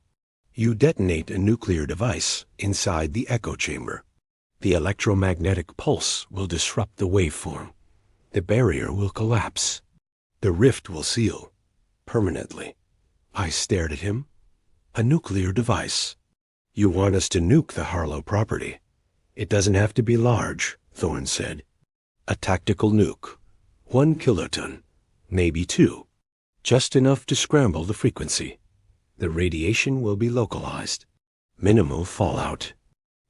You detonate a nuclear device inside the echo chamber. The electromagnetic pulse will disrupt the waveform. The barrier will collapse. The rift will seal. Permanently. I stared at him. A nuclear device. You want us to nuke the Harlow property. It doesn't have to be large, Thorne said. A tactical nuke. 1 kiloton. Maybe 2. Just enough to scramble the frequency. The radiation will be localized. Minimal fallout.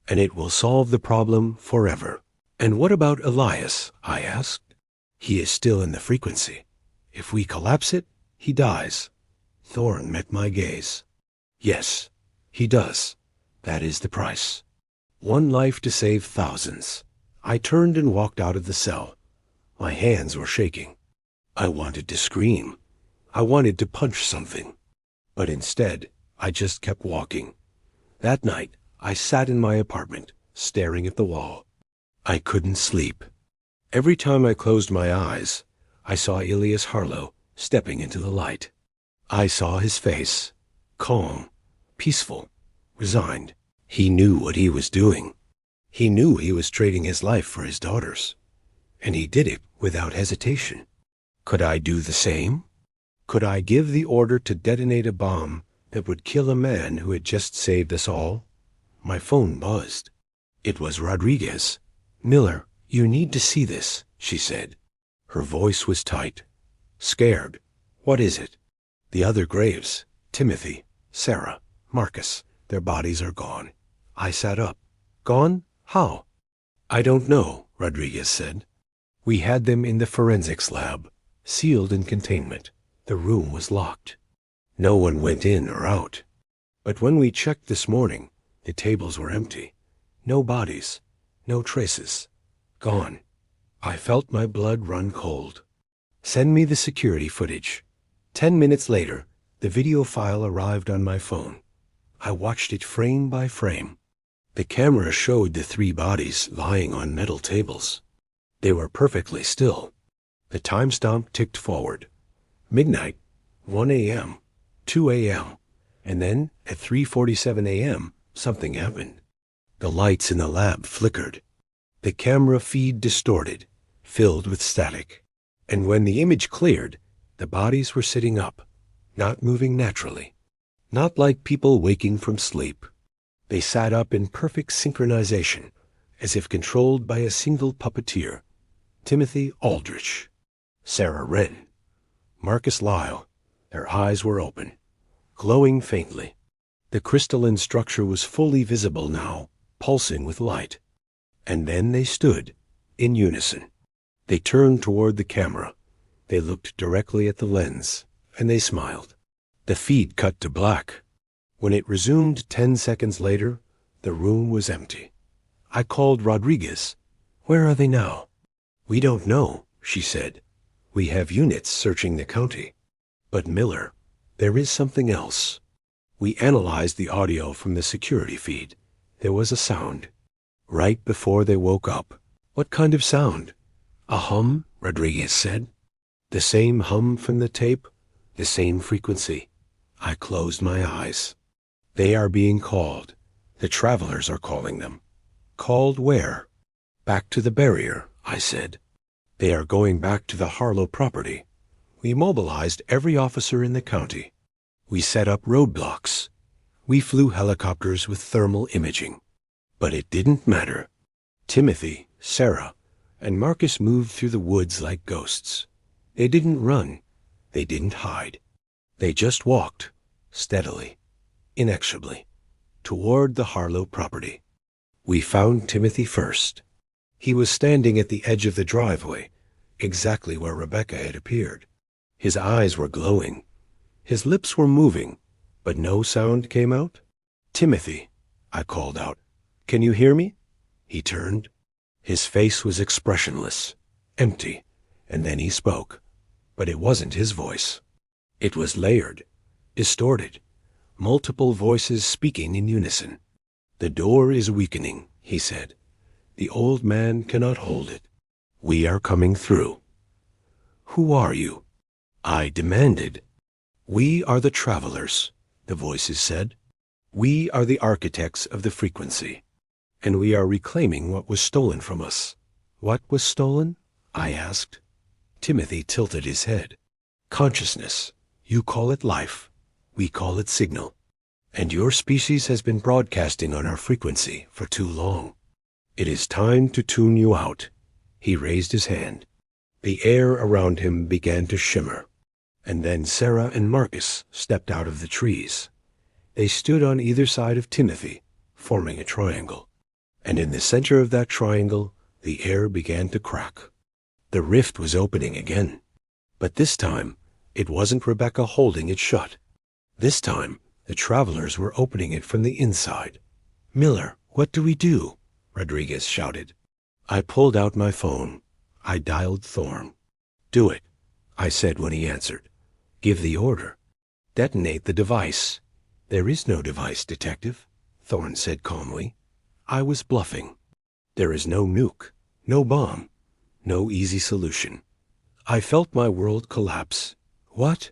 And it will solve the problem forever. And what about Elias? I asked. He is still in the frequency. If we collapse it, he dies. Thorne met my gaze. Yes, he does. That is the price. 1 life to save thousands. I turned and walked out of the cell. My hands were shaking. I wanted to scream. I wanted to punch something. But instead, I just kept walking. That night, I sat in my apartment, staring at the wall. I couldn't sleep. Every time I closed my eyes, I saw Elias Harlow stepping into the light. I saw his face, calm, peaceful, resigned. He knew what he was doing. He knew he was trading his life for his daughter's. And he did it without hesitation. Could I do the same? Could I give the order to detonate a bomb that would kill a man who had just saved us all? My phone buzzed. It was Rodriguez. Miller, you need to see this, she said. Her voice was tight. Scared. What is it? The other graves, Timothy, Sarah, Marcus, their bodies are gone. I sat up. Gone? How? I don't know, Rodriguez said. We had them in the forensics lab, sealed in containment. The room was locked. No one went in or out. But when we checked this morning, the tables were empty. No bodies. No traces. Gone. I felt my blood run cold. Send me the security footage. 10 minutes later, the video file arrived on my phone. I watched it frame by frame. The camera showed the 3 bodies lying on metal tables. They were perfectly still. The timestamp ticked forward. Midnight, 1 a.m., 2 a.m., and then at 3:47 a.m., something happened. The lights in the lab flickered. The camera feed distorted, filled with static. And when the image cleared, the bodies were sitting up, not moving naturally. Not like people waking from sleep. They sat up in perfect synchronization, as if controlled by a single puppeteer. Timothy Aldrich, Sarah Wren, Marcus Lyle. Their eyes were open, glowing faintly. The crystalline structure was fully visible now, pulsing with light. And then they stood, in unison. They turned toward the camera. They looked directly at the lens, and they smiled. The feed cut to black. When it resumed 10 seconds later, the room was empty. I called Rodriguez. "Where are they now?" "We don't know," she said. "We have units searching the county." "But Miller, there is something else." We analyzed the audio from the security feed. There was a sound. Right before they woke up. "What kind of sound?" "A hum," Rodriguez said. "The same hum from the tape, the same frequency." I closed my eyes. "They are being called. The travelers are calling them." "Called where?" "Back to the barrier," I said. "They are going back to the Harlow property." We mobilized every officer in the county. We set up roadblocks. We flew helicopters with thermal imaging. But it didn't matter. Timothy, Sarah, and Marcus moved through the woods like ghosts. They didn't run. They didn't hide. They just walked, steadily, inexorably, toward the Harlow property. We found Timothy first. He was standing at the edge of the driveway, exactly where Rebecca had appeared. His eyes were glowing. His lips were moving, but no sound came out. "Timothy," I called out. "Can you hear me?" He turned. His face was expressionless, empty, and then he spoke. But it wasn't his voice. It was layered, distorted, multiple voices speaking in unison. "The door is weakening," he said. "The old man cannot hold it. We are coming through." "Who are you?" I demanded. "We are the travelers," the voices said. "We are the architects of the frequency, and we are reclaiming what was stolen from us." "What was stolen?" I asked. Timothy tilted his head. "Consciousness. You call it life. We call it signal. And your species has been broadcasting on our frequency for too long. It is time to tune you out." He raised his hand. The air around him began to shimmer. And then Sarah and Marcus stepped out of the trees. They stood on either side of Timothy, forming a triangle. And in the center of that triangle, the air began to crack. The rift was opening again. But this time, it wasn't Rebecca holding it shut. This time, the travelers were opening it from the inside. "Miller, what do we do?" Rodriguez shouted. I pulled out my phone. I dialed Thorne. "Do it," I said when he answered. "Give the order. Detonate the device." "There is no device, Detective," Thorne said calmly. I was bluffing. There is no nuke, no bomb, no easy solution. I felt my world collapse. "What?"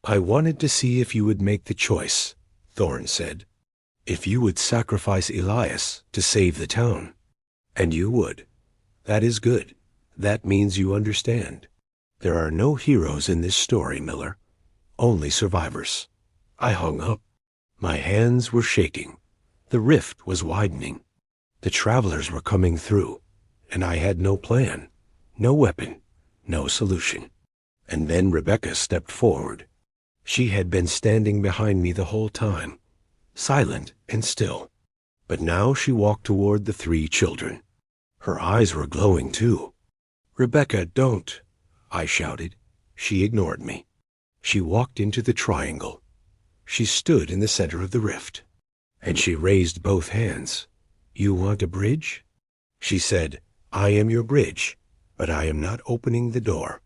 "I wanted to see if you would make the choice," Thorne said. "If you would sacrifice Elias to save the town." "And you would. That is good. That means you understand. There are no heroes in this story, Miller. Only survivors." I hung up. My hands were shaking. The rift was widening. The travelers were coming through, and I had no plan, no weapon, no solution. And then Rebecca stepped forward. She had been standing behind me the whole time, silent and still. But now she walked toward the 3 children. Her eyes were glowing too. "Rebecca, don't!" I shouted. She ignored me. She walked into the triangle. She stood in the center of the rift. And she raised both hands. "You want a bridge?" She said, "I am your bridge, but I am not opening the door.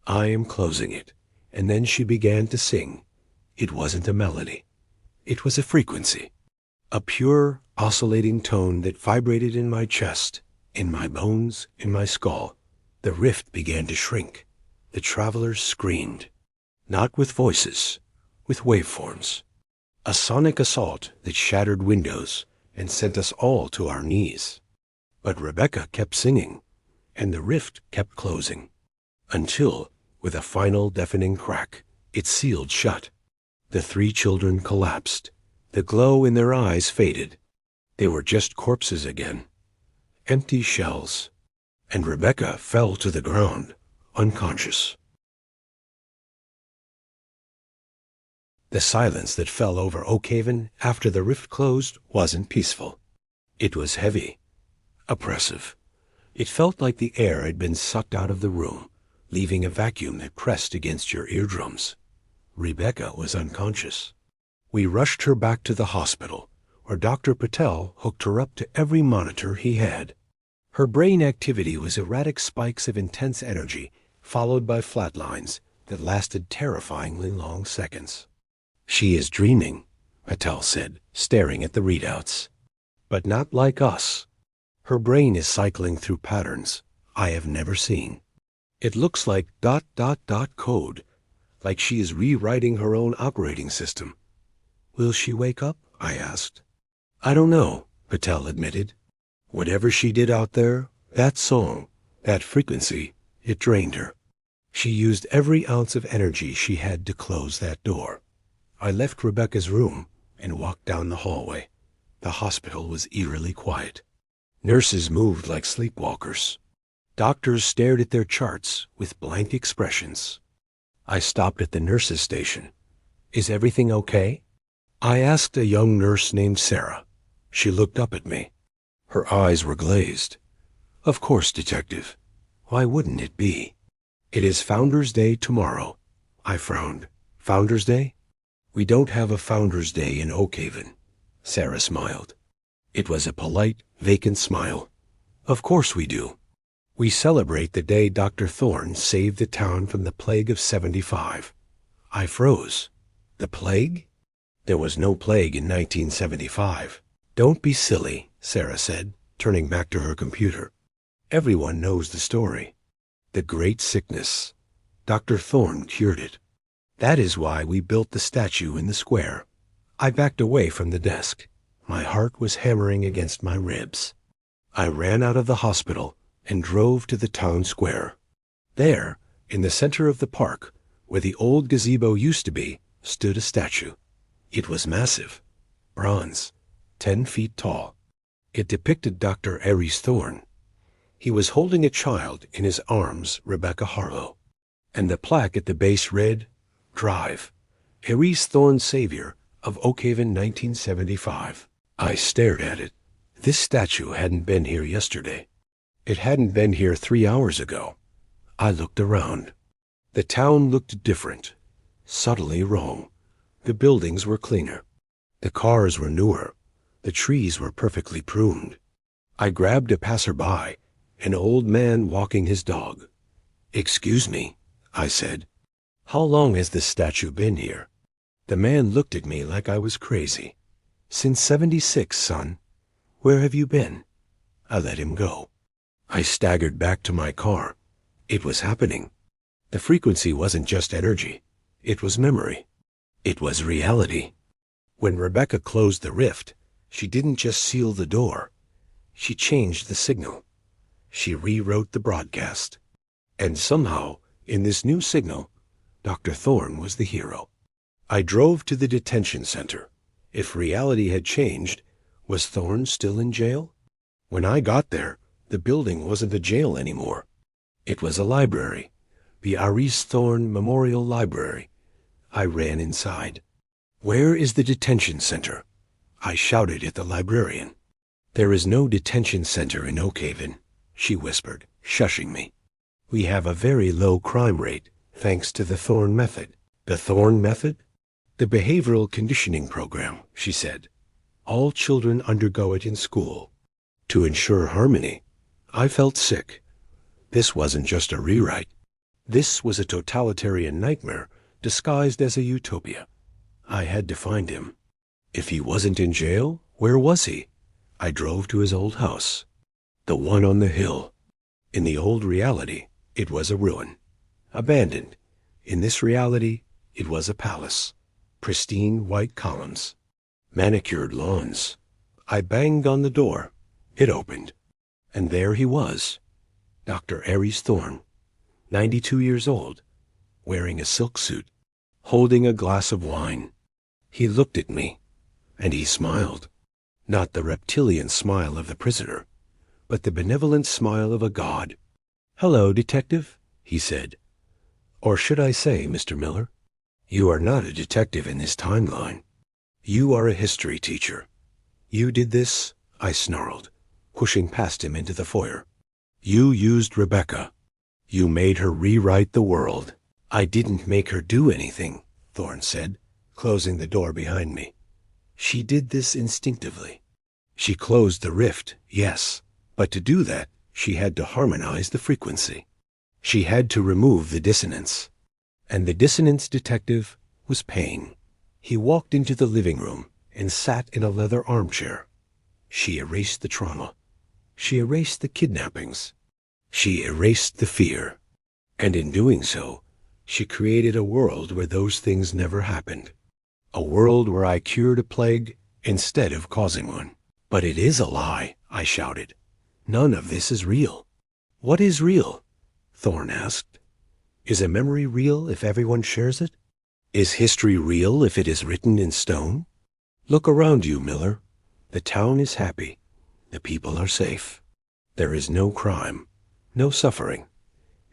I am closing it." And then she began to sing. It wasn't a melody. It was a frequency. A pure, oscillating tone that vibrated in my chest, in my bones, in my skull. The rift began to shrink. The travelers screamed. Not with voices, with waveforms. A sonic assault that shattered windows and sent us all to our knees. But Rebecca kept singing, and the rift kept closing, until, with a final deafening crack, it sealed shut. The 3 children collapsed. The glow in their eyes faded. They were just corpses again, empty shells. And Rebecca fell to the ground, unconscious. The silence that fell over Oakhaven after the rift closed wasn't peaceful. It was heavy, oppressive. It felt like the air had been sucked out of the room, leaving a vacuum that pressed against your eardrums. Rebecca was unconscious. We rushed her back to the hospital, where Dr. Patel hooked her up to every monitor he had. Her brain activity was erratic spikes of intense energy, followed by flatlines that lasted terrifyingly long seconds. "She is dreaming," Patel said, staring at the readouts. "But not like us. Her brain is cycling through patterns I have never seen. It looks like ... code, like she is rewriting her own operating system." "Will she wake up?" I asked. "I don't know," Patel admitted. "Whatever she did out there, that song, that frequency, it drained her. She used every ounce of energy she had to close that door." I left Rebecca's room and walked down the hallway. The hospital was eerily quiet. Nurses moved like sleepwalkers. Doctors stared at their charts with blank expressions. I stopped at the nurses' station. "Is everything okay?" I asked a young nurse named Sarah. She looked up at me. Her eyes were glazed. "Of course, Detective. Why wouldn't it be?" "It is Founder's Day tomorrow." I frowned. "Founder's Day?" "We don't have a Founder's Day in Oakhaven." Sarah smiled. It was a polite, vacant smile. "Of course we do. We celebrate the day Dr. Thorne saved the town from the plague of '75. I froze. The plague? There was no plague in 1975. "Don't be silly," Sarah said, turning back to her computer. "Everyone knows the story. The Great Sickness. Dr. Thorne cured it. That is why we built the statue in the square." I backed away from the desk. My heart was hammering against my ribs. I ran out of the hospital and drove to the town square. There, in the center of the park, where the old gazebo used to be, stood a statue. It was massive, bronze, 10 feet tall. It depicted Dr. Aries Thorne. He was holding a child in his arms, Rebecca Harlow. And the plaque at the base read, "Drive, Aries Thorne Savior of Oakhaven 1975. I stared at it. This statue hadn't been here yesterday. It hadn't been here 3 hours ago. I looked around. The town looked different, subtly wrong. The buildings were cleaner. The cars were newer. The trees were perfectly pruned. I grabbed a passerby, an old man walking his dog. "Excuse me," I said. "How long has this statue been here?" The man looked at me like I was crazy. "Since '76, son. Where have you been?" I let him go. I staggered back to my car. It was happening. The frequency wasn't just energy. It was memory. It was reality. When Rebecca closed the rift, she didn't just seal the door. She changed the signal. She rewrote the broadcast. And somehow, in this new signal, Dr. Thorne was the hero. I drove to the detention center. If reality had changed, was Thorne still in jail? When I got there, the building wasn't a jail anymore. It was a library, the Aries Thorne Memorial Library. I ran inside. "Where is the detention center?" I shouted at the librarian. "There is no detention center in Oakhaven," she whispered, shushing me. "We have a very low crime rate, thanks to the Thorne method." "The Thorne method?" "The behavioral conditioning program," she said. "All children undergo it in school. To ensure harmony." I felt sick. This wasn't just a rewrite. This was a totalitarian nightmare disguised as a utopia. I had to find him. If he wasn't in jail, where was he? I drove to his old house. The one on the hill. In the old reality, it was a ruin. Abandoned. In this reality, it was a palace. Pristine white columns. Manicured lawns. I banged on the door. It opened. And there he was. Dr. Aries Thorne, 92 years old, wearing a silk suit, holding a glass of wine. He looked at me, and he smiled. Not the reptilian smile of the prisoner, but the benevolent smile of a god. "Hello, Detective," he said. "Or should I say, Mr. Miller?" You are not a detective in this timeline. You are a history teacher. You did this, I snarled, pushing past him into the foyer. You used Rebecca. You made her rewrite the world. I didn't make her do anything, Thorne said, closing the door behind me. She did this instinctively. She closed the rift, yes, but to do that, she had to harmonize the frequency. She had to remove the dissonance. And the dissonance detective was pain. He walked into the living room and sat in a leather armchair. She erased the trauma. She erased the kidnappings. She erased the fear. And in doing so, she created a world where those things never happened. A world where I cured a plague instead of causing one. But it is a lie, I shouted. None of this is real. What is real? Thorne asked. Is a memory real if everyone shares it? Is history real if it is written in stone? Look around you, Miller. The town is happy. The people are safe. There is no crime, no suffering.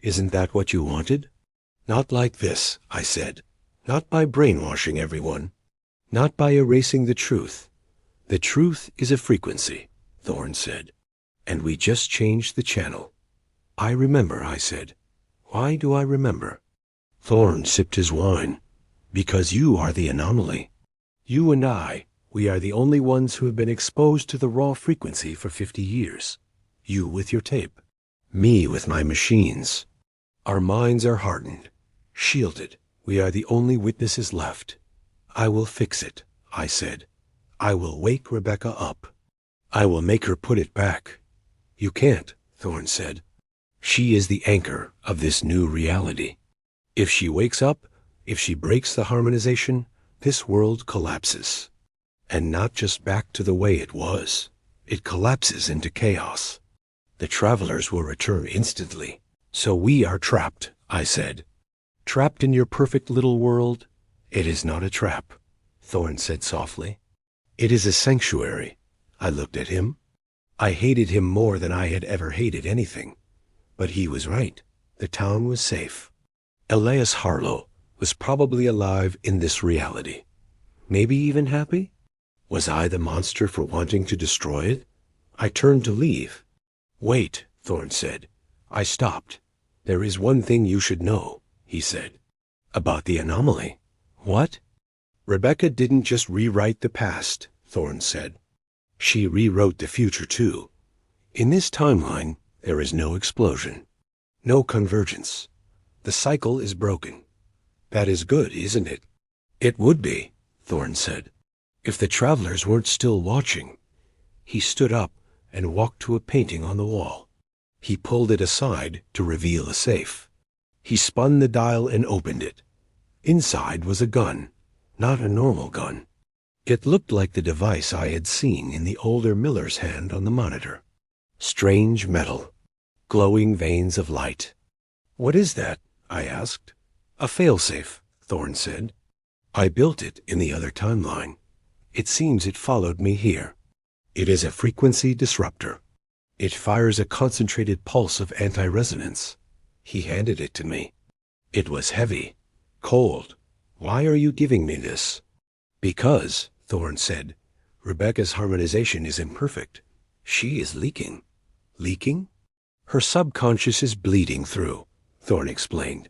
Isn't that what you wanted? Not like this, I said. Not by brainwashing everyone. Not by erasing the truth. The truth is a frequency, Thorne said. And we just changed the channel. I remember, I said. Why do I remember? Thorne sipped his wine. Because you are the anomaly. You and I, we are the only ones who have been exposed to the raw frequency for 50 years. You with your tape. Me with my machines. Our minds are hardened, shielded. We are the only witnesses left. I will fix it, I said. I will wake Rebecca up. I will make her put it back. You can't, Thorne said. She is the anchor of this new reality. If she wakes up, if she breaks the harmonization, this world collapses. And not just back to the way it was. It collapses into chaos. The travelers will return instantly. So we are trapped, I said. Trapped in your perfect little world? It is not a trap, Thorne said softly. It is a sanctuary. I looked at him. I hated him more than I had ever hated anything. But he was right. The town was safe. Elias Harlow was probably alive in this reality. Maybe even happy? Was I the monster for wanting to destroy it? I turned to leave. Wait, Thorne said. I stopped. There is one thing you should know, he said. About the anomaly. What? Rebecca didn't just rewrite the past, Thorne said. She rewrote the future too. In this timeline, there is no explosion. No convergence. The cycle is broken. That is good, isn't it? It would be, Thorne said, if the travelers weren't still watching. He stood up and walked to a painting on the wall. He pulled it aside to reveal a safe. He spun the dial and opened it. Inside was a gun, not a normal gun. It looked like the device I had seen in the older Miller's hand on the monitor. Strange metal, glowing veins of light. What is that? I asked. A failsafe, Thorne said. I built it in the other timeline. It seems it followed me here. It is a frequency disruptor. It fires a concentrated pulse of anti-resonance. He handed it to me. It was heavy, cold. Why are you giving me this? Because, Thorne said, Rebecca's harmonization is imperfect. She is leaking. Leaking? Her subconscious is bleeding through, Thorne explained.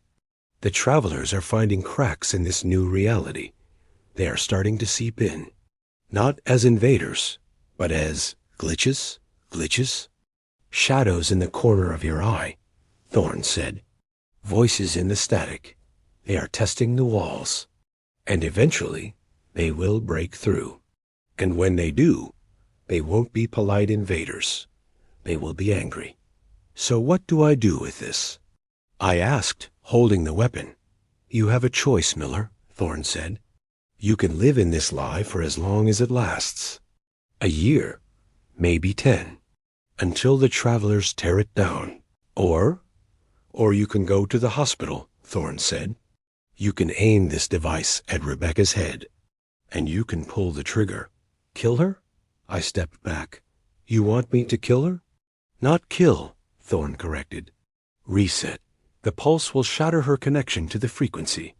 The travelers are finding cracks in this new reality. They are starting to seep in. Not as invaders, but as glitches. Shadows in the corner of your eye, Thorne said. Voices in the static. They are testing the walls. And eventually, they will break through. And when they do, they won't be polite invaders. They will be angry. So what do I do with this? I asked, holding the weapon. You have a choice, Miller, Thorne said. You can live in this lie for as long as it lasts. A year, maybe 10, until the travelers tear it down. Or you can go to the hospital, Thorne said. You can aim this device at Rebecca's head, and you can pull the trigger. Kill her? I stepped back. You want me to kill her? Not kill, Thorne corrected. Reset. The pulse will shatter her connection to the frequency.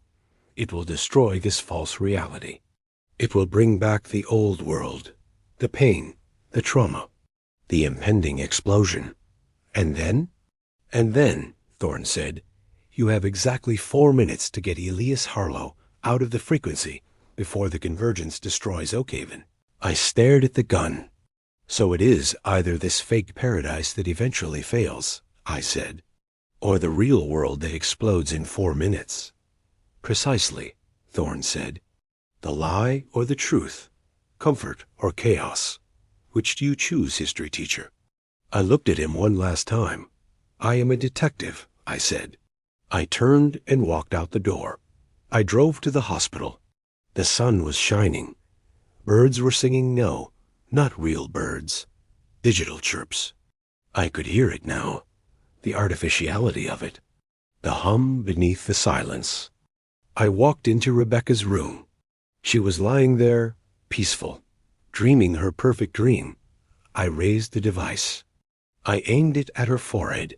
It will destroy this false reality. It will bring back the old world, the pain, the trauma, the impending explosion. And then? And then, Thorne said, you have exactly 4 minutes to get Elias Harlow out of the frequency before the convergence destroys Oakhaven. I stared at the gun. So it is either this fake paradise that eventually fails, I said, or the real world that explodes in 4 minutes. Precisely, Thorne said. The lie or the truth, comfort or chaos. Which do you choose, history teacher? I looked at him one last time. I am a detective, I said. I turned and walked out the door. I drove to the hospital. The sun was shining. Birds were singing not real birds, digital chirps. I could hear it now, the artificiality of it, the hum beneath the silence. I walked into Rebecca's room. She was lying there, peaceful, dreaming her perfect dream. I raised the device. I aimed it at her forehead.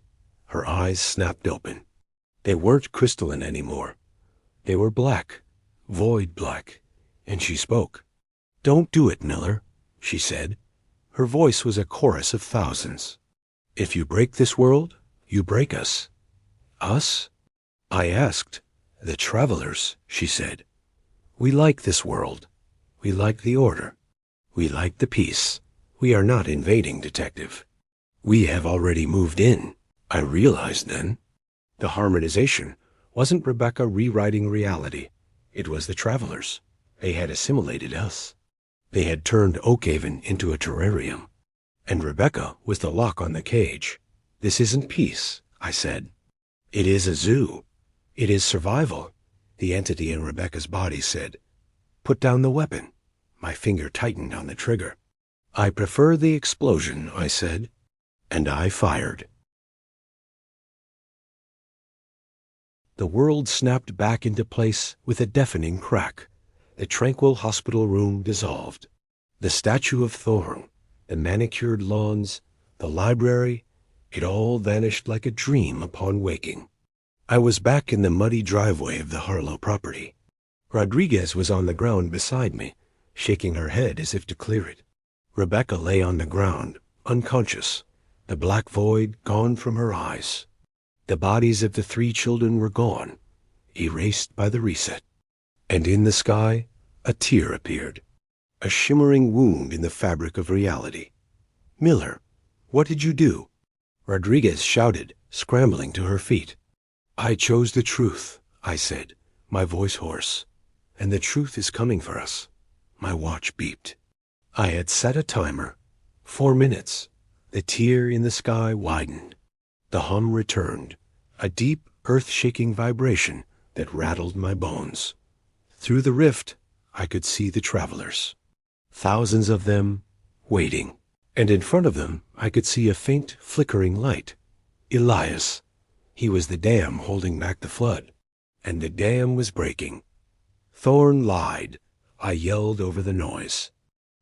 Her eyes snapped open. They weren't crystalline anymore. They were black, void black, and she spoke. "Don't do it, Miller," she said. Her voice was a chorus of thousands. "If you break this world, you break us." "Us?" I asked. "The travelers," she said. "We like this world. We like the order. We like the peace. We are not invading, detective. We have already moved in." I realized then. The harmonization wasn't Rebecca rewriting reality. It was the travelers. They had assimilated us. They had turned Oakhaven into a terrarium. And Rebecca was the lock on the cage. "This isn't peace," I said. "It is a zoo. It is survival," the entity in Rebecca's body said. "Put down the weapon." My finger tightened on the trigger. "I prefer the explosion," I said. And I fired. The world snapped back into place with a deafening crack. The tranquil hospital room dissolved. The statue of Thorne, the manicured lawns, the library, it all vanished like a dream upon waking. I was back in the muddy driveway of the Harlow property. Rodriguez was on the ground beside me, shaking her head as if to clear it. Rebecca lay on the ground, unconscious, the black void gone from her eyes. The bodies of the 3 children were gone, erased by the reset. And in the sky, a tear appeared, a shimmering wound in the fabric of reality. "Miller, what did you do?" Rodriguez shouted, scrambling to her feet. "I chose the truth," I said, my voice hoarse. "And the truth is coming for us." My watch beeped. I had set a timer. 4 minutes. The tear in the sky widened. The hum returned, a deep, earth-shaking vibration that rattled my bones. Through the rift, I could see the travelers. Thousands of them, waiting. And in front of them, I could see a faint, flickering light. Elias. He was the dam holding back the flood. And the dam was breaking. Thorne lied. I yelled over the noise.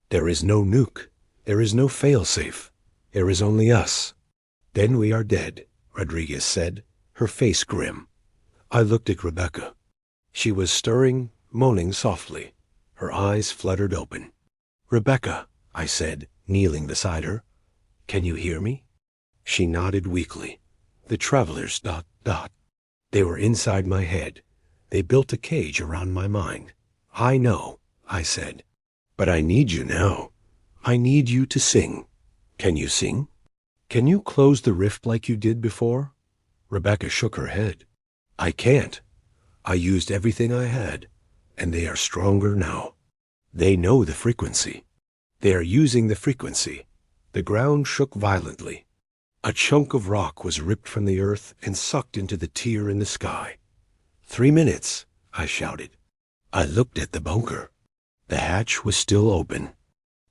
"There is no nuke. There is no fail-safe. There is only us." "Then we are dead," Rodriguez said, her face grim. I looked at Rebecca. She was stirring, moaning softly. Her eyes fluttered open. "Rebecca," I said, kneeling beside her, "can you hear me?" She nodded weakly. The travelers ... They were inside my head. They built a cage around my mind. "I know," I said. "But I need you now. I need you to sing. Can you sing? Can you close the rift like you did before?" Rebecca shook her head. "I can't. I used everything I had, and they are stronger now. They know the frequency. They are using the frequency." The ground shook violently. A chunk of rock was ripped from the earth and sucked into the tear in the sky. 3 minutes, I shouted. I looked at the bunker. The hatch was still open.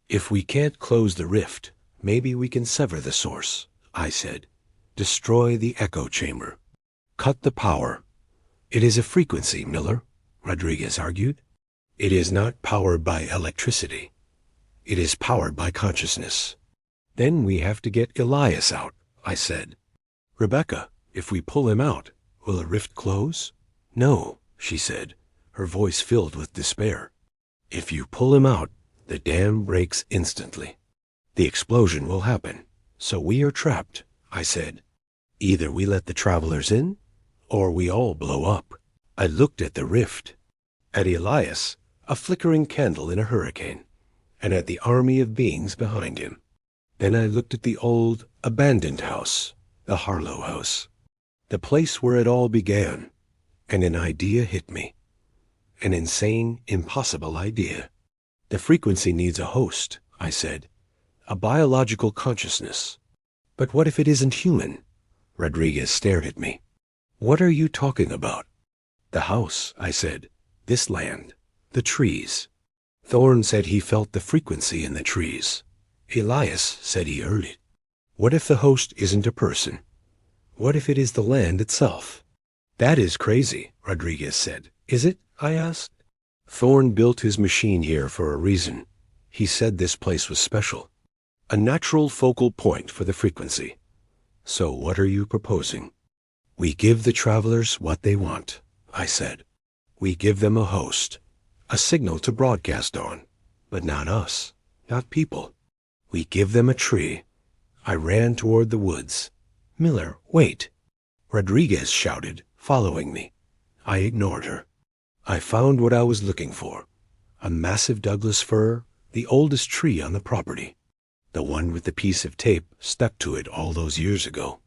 "If we can't close the rift, maybe we can sever the source," I said. "Destroy the echo chamber. Cut the power." "It is a frequency, Miller," Rodriguez argued. "It is not powered by electricity. It is powered by consciousness." "Then we have to get Elias out," I said. "Rebecca, if we pull him out, will the rift close?" "No," she said, her voice filled with despair. "If you pull him out, the dam breaks instantly. The explosion will happen, so we are trapped," I said. "Either we let the travelers in, or we all blow up." I looked at the rift, at Elias, a flickering candle in a hurricane, and at the army of beings behind him. Then I looked at the old, abandoned house, the Harlow house, the place where it all began, and an idea hit me. An insane, impossible idea. "The frequency needs a host," I said, "a biological consciousness." "But what if it isn't human?" Rodriguez stared at me. "What are you talking about?" "The house," I said. "This land. The trees. Thorne said he felt the frequency in the trees. Elias said he heard it. What if the host isn't a person? What if it is the land itself?" "That is crazy," Rodriguez said. "Is it?" I asked. "Thorne built his machine here for a reason. He said this place was special. A natural focal point for the frequency. So what are you proposing?" "We give the travelers what they want," I said. "We give them a host, a signal to broadcast on, but not us, not people. We give them a tree." I ran toward the woods. "Miller, wait!" Rodriguez shouted, following me. I ignored her. I found what I was looking for. A massive Douglas fir, the oldest tree on the property. The one with the piece of tape stuck to it all those years ago.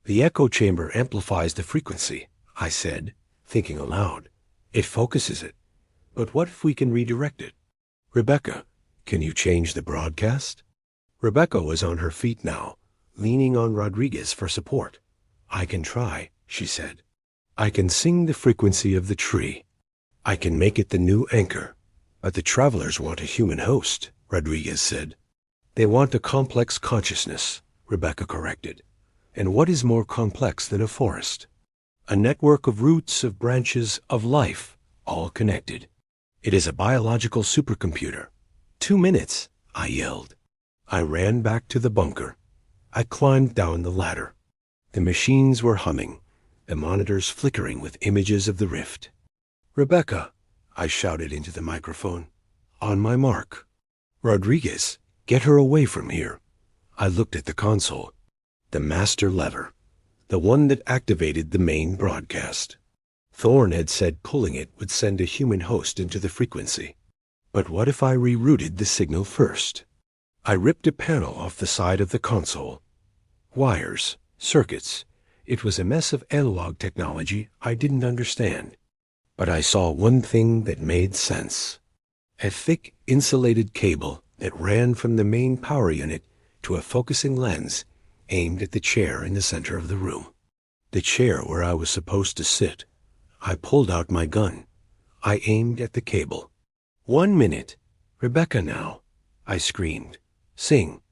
"The echo chamber amplifies the frequency," I said, thinking aloud. "It focuses it. But what if we can redirect it? Rebecca, can you change the broadcast?" Rebecca was on her feet now, leaning on Rodriguez for support. "I can try," she said. "I can sing the frequency of the tree. I can make it the new anchor." "But the travelers want a human host," Rodriguez said. "They want a complex consciousness," Rebecca corrected. "And what is more complex than a forest? A network of roots, of branches, of life, all connected. It is a biological supercomputer." "2 minutes," I yelled. I ran back to the bunker. I climbed down the ladder. The machines were humming, the monitors flickering with images of the rift. "Rebecca," I shouted into the microphone. "On my mark. Rodriguez, get her away from here." I looked at the console. The master lever. The one that activated the main broadcast. Thorne had said pulling it would send a human host into the frequency. But what if I rerouted the signal first? I ripped a panel off the side of the console. Wires, circuits. It was a mess of analog technology I didn't understand. But I saw one thing that made sense. A thick, insulated cable that ran from the main power unit to a focusing lens aimed at the chair in the center of the room. The chair where I was supposed to sit. I pulled out my gun. I aimed at the cable. "1 minute. Rebecca now," I screamed. "Sing."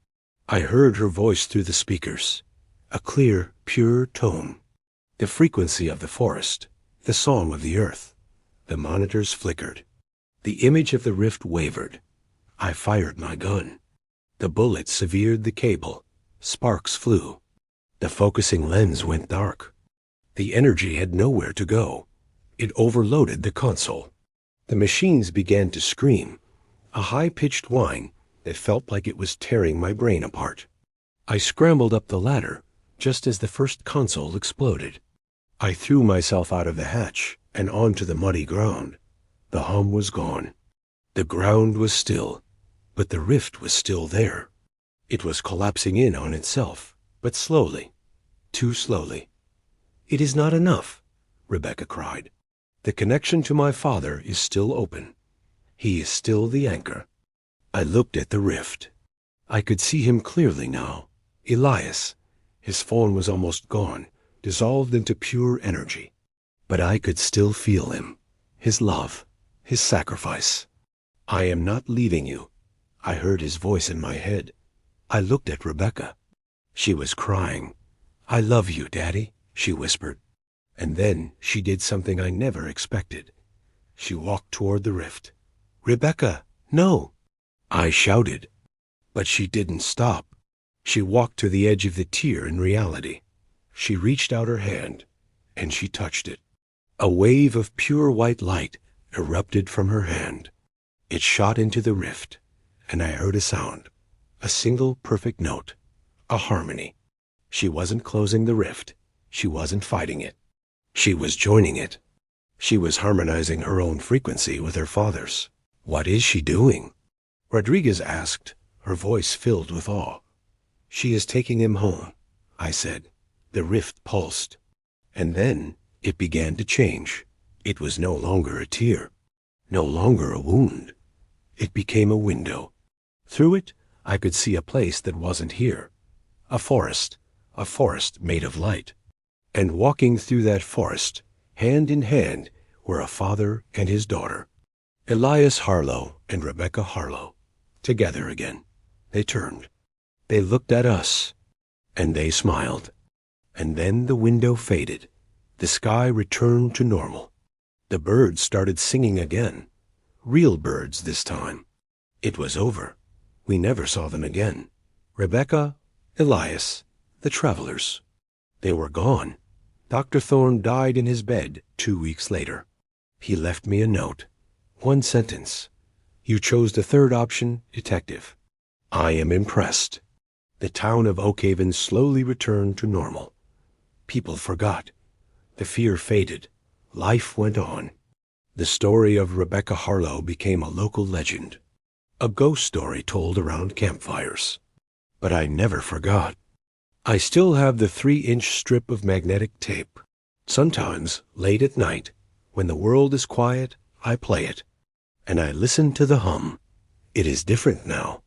I heard her voice through the speakers. A clear, pure tone. The frequency of the forest. The song of the earth. The monitors flickered. The image of the rift wavered. I fired my gun. The bullet severed the cable. Sparks flew. The focusing lens went dark. The energy had nowhere to go. It overloaded the console. The machines began to scream, a high-pitched whine that felt like it was tearing my brain apart. I scrambled up the ladder just as the first console exploded. I threw myself out of the hatch and onto the muddy ground. The hum was gone. The ground was still, but the rift was still there. It was collapsing in on itself, but slowly, too slowly. "It is not enough," Rebecca cried. "The connection to my father is still open. He is still the anchor." I looked at the rift. I could see him clearly now. Elias. His phone was almost gone, dissolved into pure energy. But I could still feel him, his love, his sacrifice. "I am not leaving you." I heard his voice in my head. I looked at Rebecca. She was crying. "I love you, Daddy," she whispered. And then she did something I never expected. She walked toward the rift. "Rebecca, no!" I shouted. But she didn't stop. She walked to the edge of the tier in reality. She reached out her hand, and she touched it. A wave of pure white light erupted from her hand. It shot into the rift, and I heard a sound, a single perfect note, a harmony. She wasn't closing the rift. She wasn't fighting it. She was joining it. She was harmonizing her own frequency with her father's. What is she doing? Rodriguez asked, her voice filled with awe. She is taking him home, I said. The rift pulsed. And then it began to change. It was no longer a tear, no longer a wound. It became a window. Through it, I could see a place that wasn't here. A forest made of light. And walking through that forest, hand in hand, were a father and his daughter. Elias Harlow and Rebecca Harlow, together again. They turned. They looked at us, and they smiled. And then the window faded. The sky returned to normal. The birds started singing again. Real birds this time. It was over. We never saw them again. Rebecca, Elias, the travelers. They were gone. Dr. Thorne died in his bed 2 weeks later. He left me a note. One sentence. You chose the third option, detective. I am impressed. The town of Oakhaven slowly returned to normal. People forgot. The fear faded. Life went on. The story of Rebecca Harlow became a local legend. A ghost story told around campfires. But I never forgot. I still have the 3-inch strip of magnetic tape. Sometimes, late at night, when the world is quiet, I play it. And I listen to the hum. It is different now.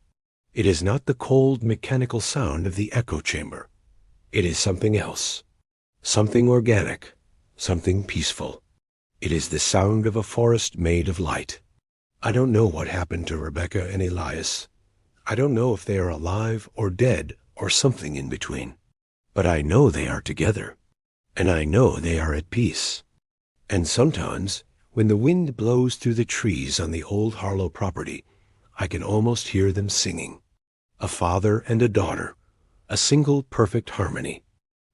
It is not the cold, mechanical sound of the echo chamber. It is something else. Something organic. Something peaceful. It is the sound of a forest made of light. I don't know what happened to Rebecca and Elias. I don't know if they are alive or dead or something in between. But I know they are together. And I know they are at peace. And sometimes, when the wind blows through the trees on the old Harlow property, I can almost hear them singing. A father and a daughter. A single perfect harmony.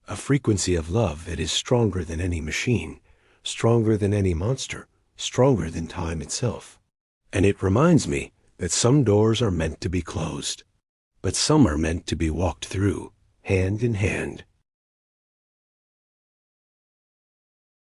A frequency of love that is stronger than any machine, stronger than any monster, stronger than time itself. And it reminds me that some doors are meant to be closed, but some are meant to be walked through, hand in hand.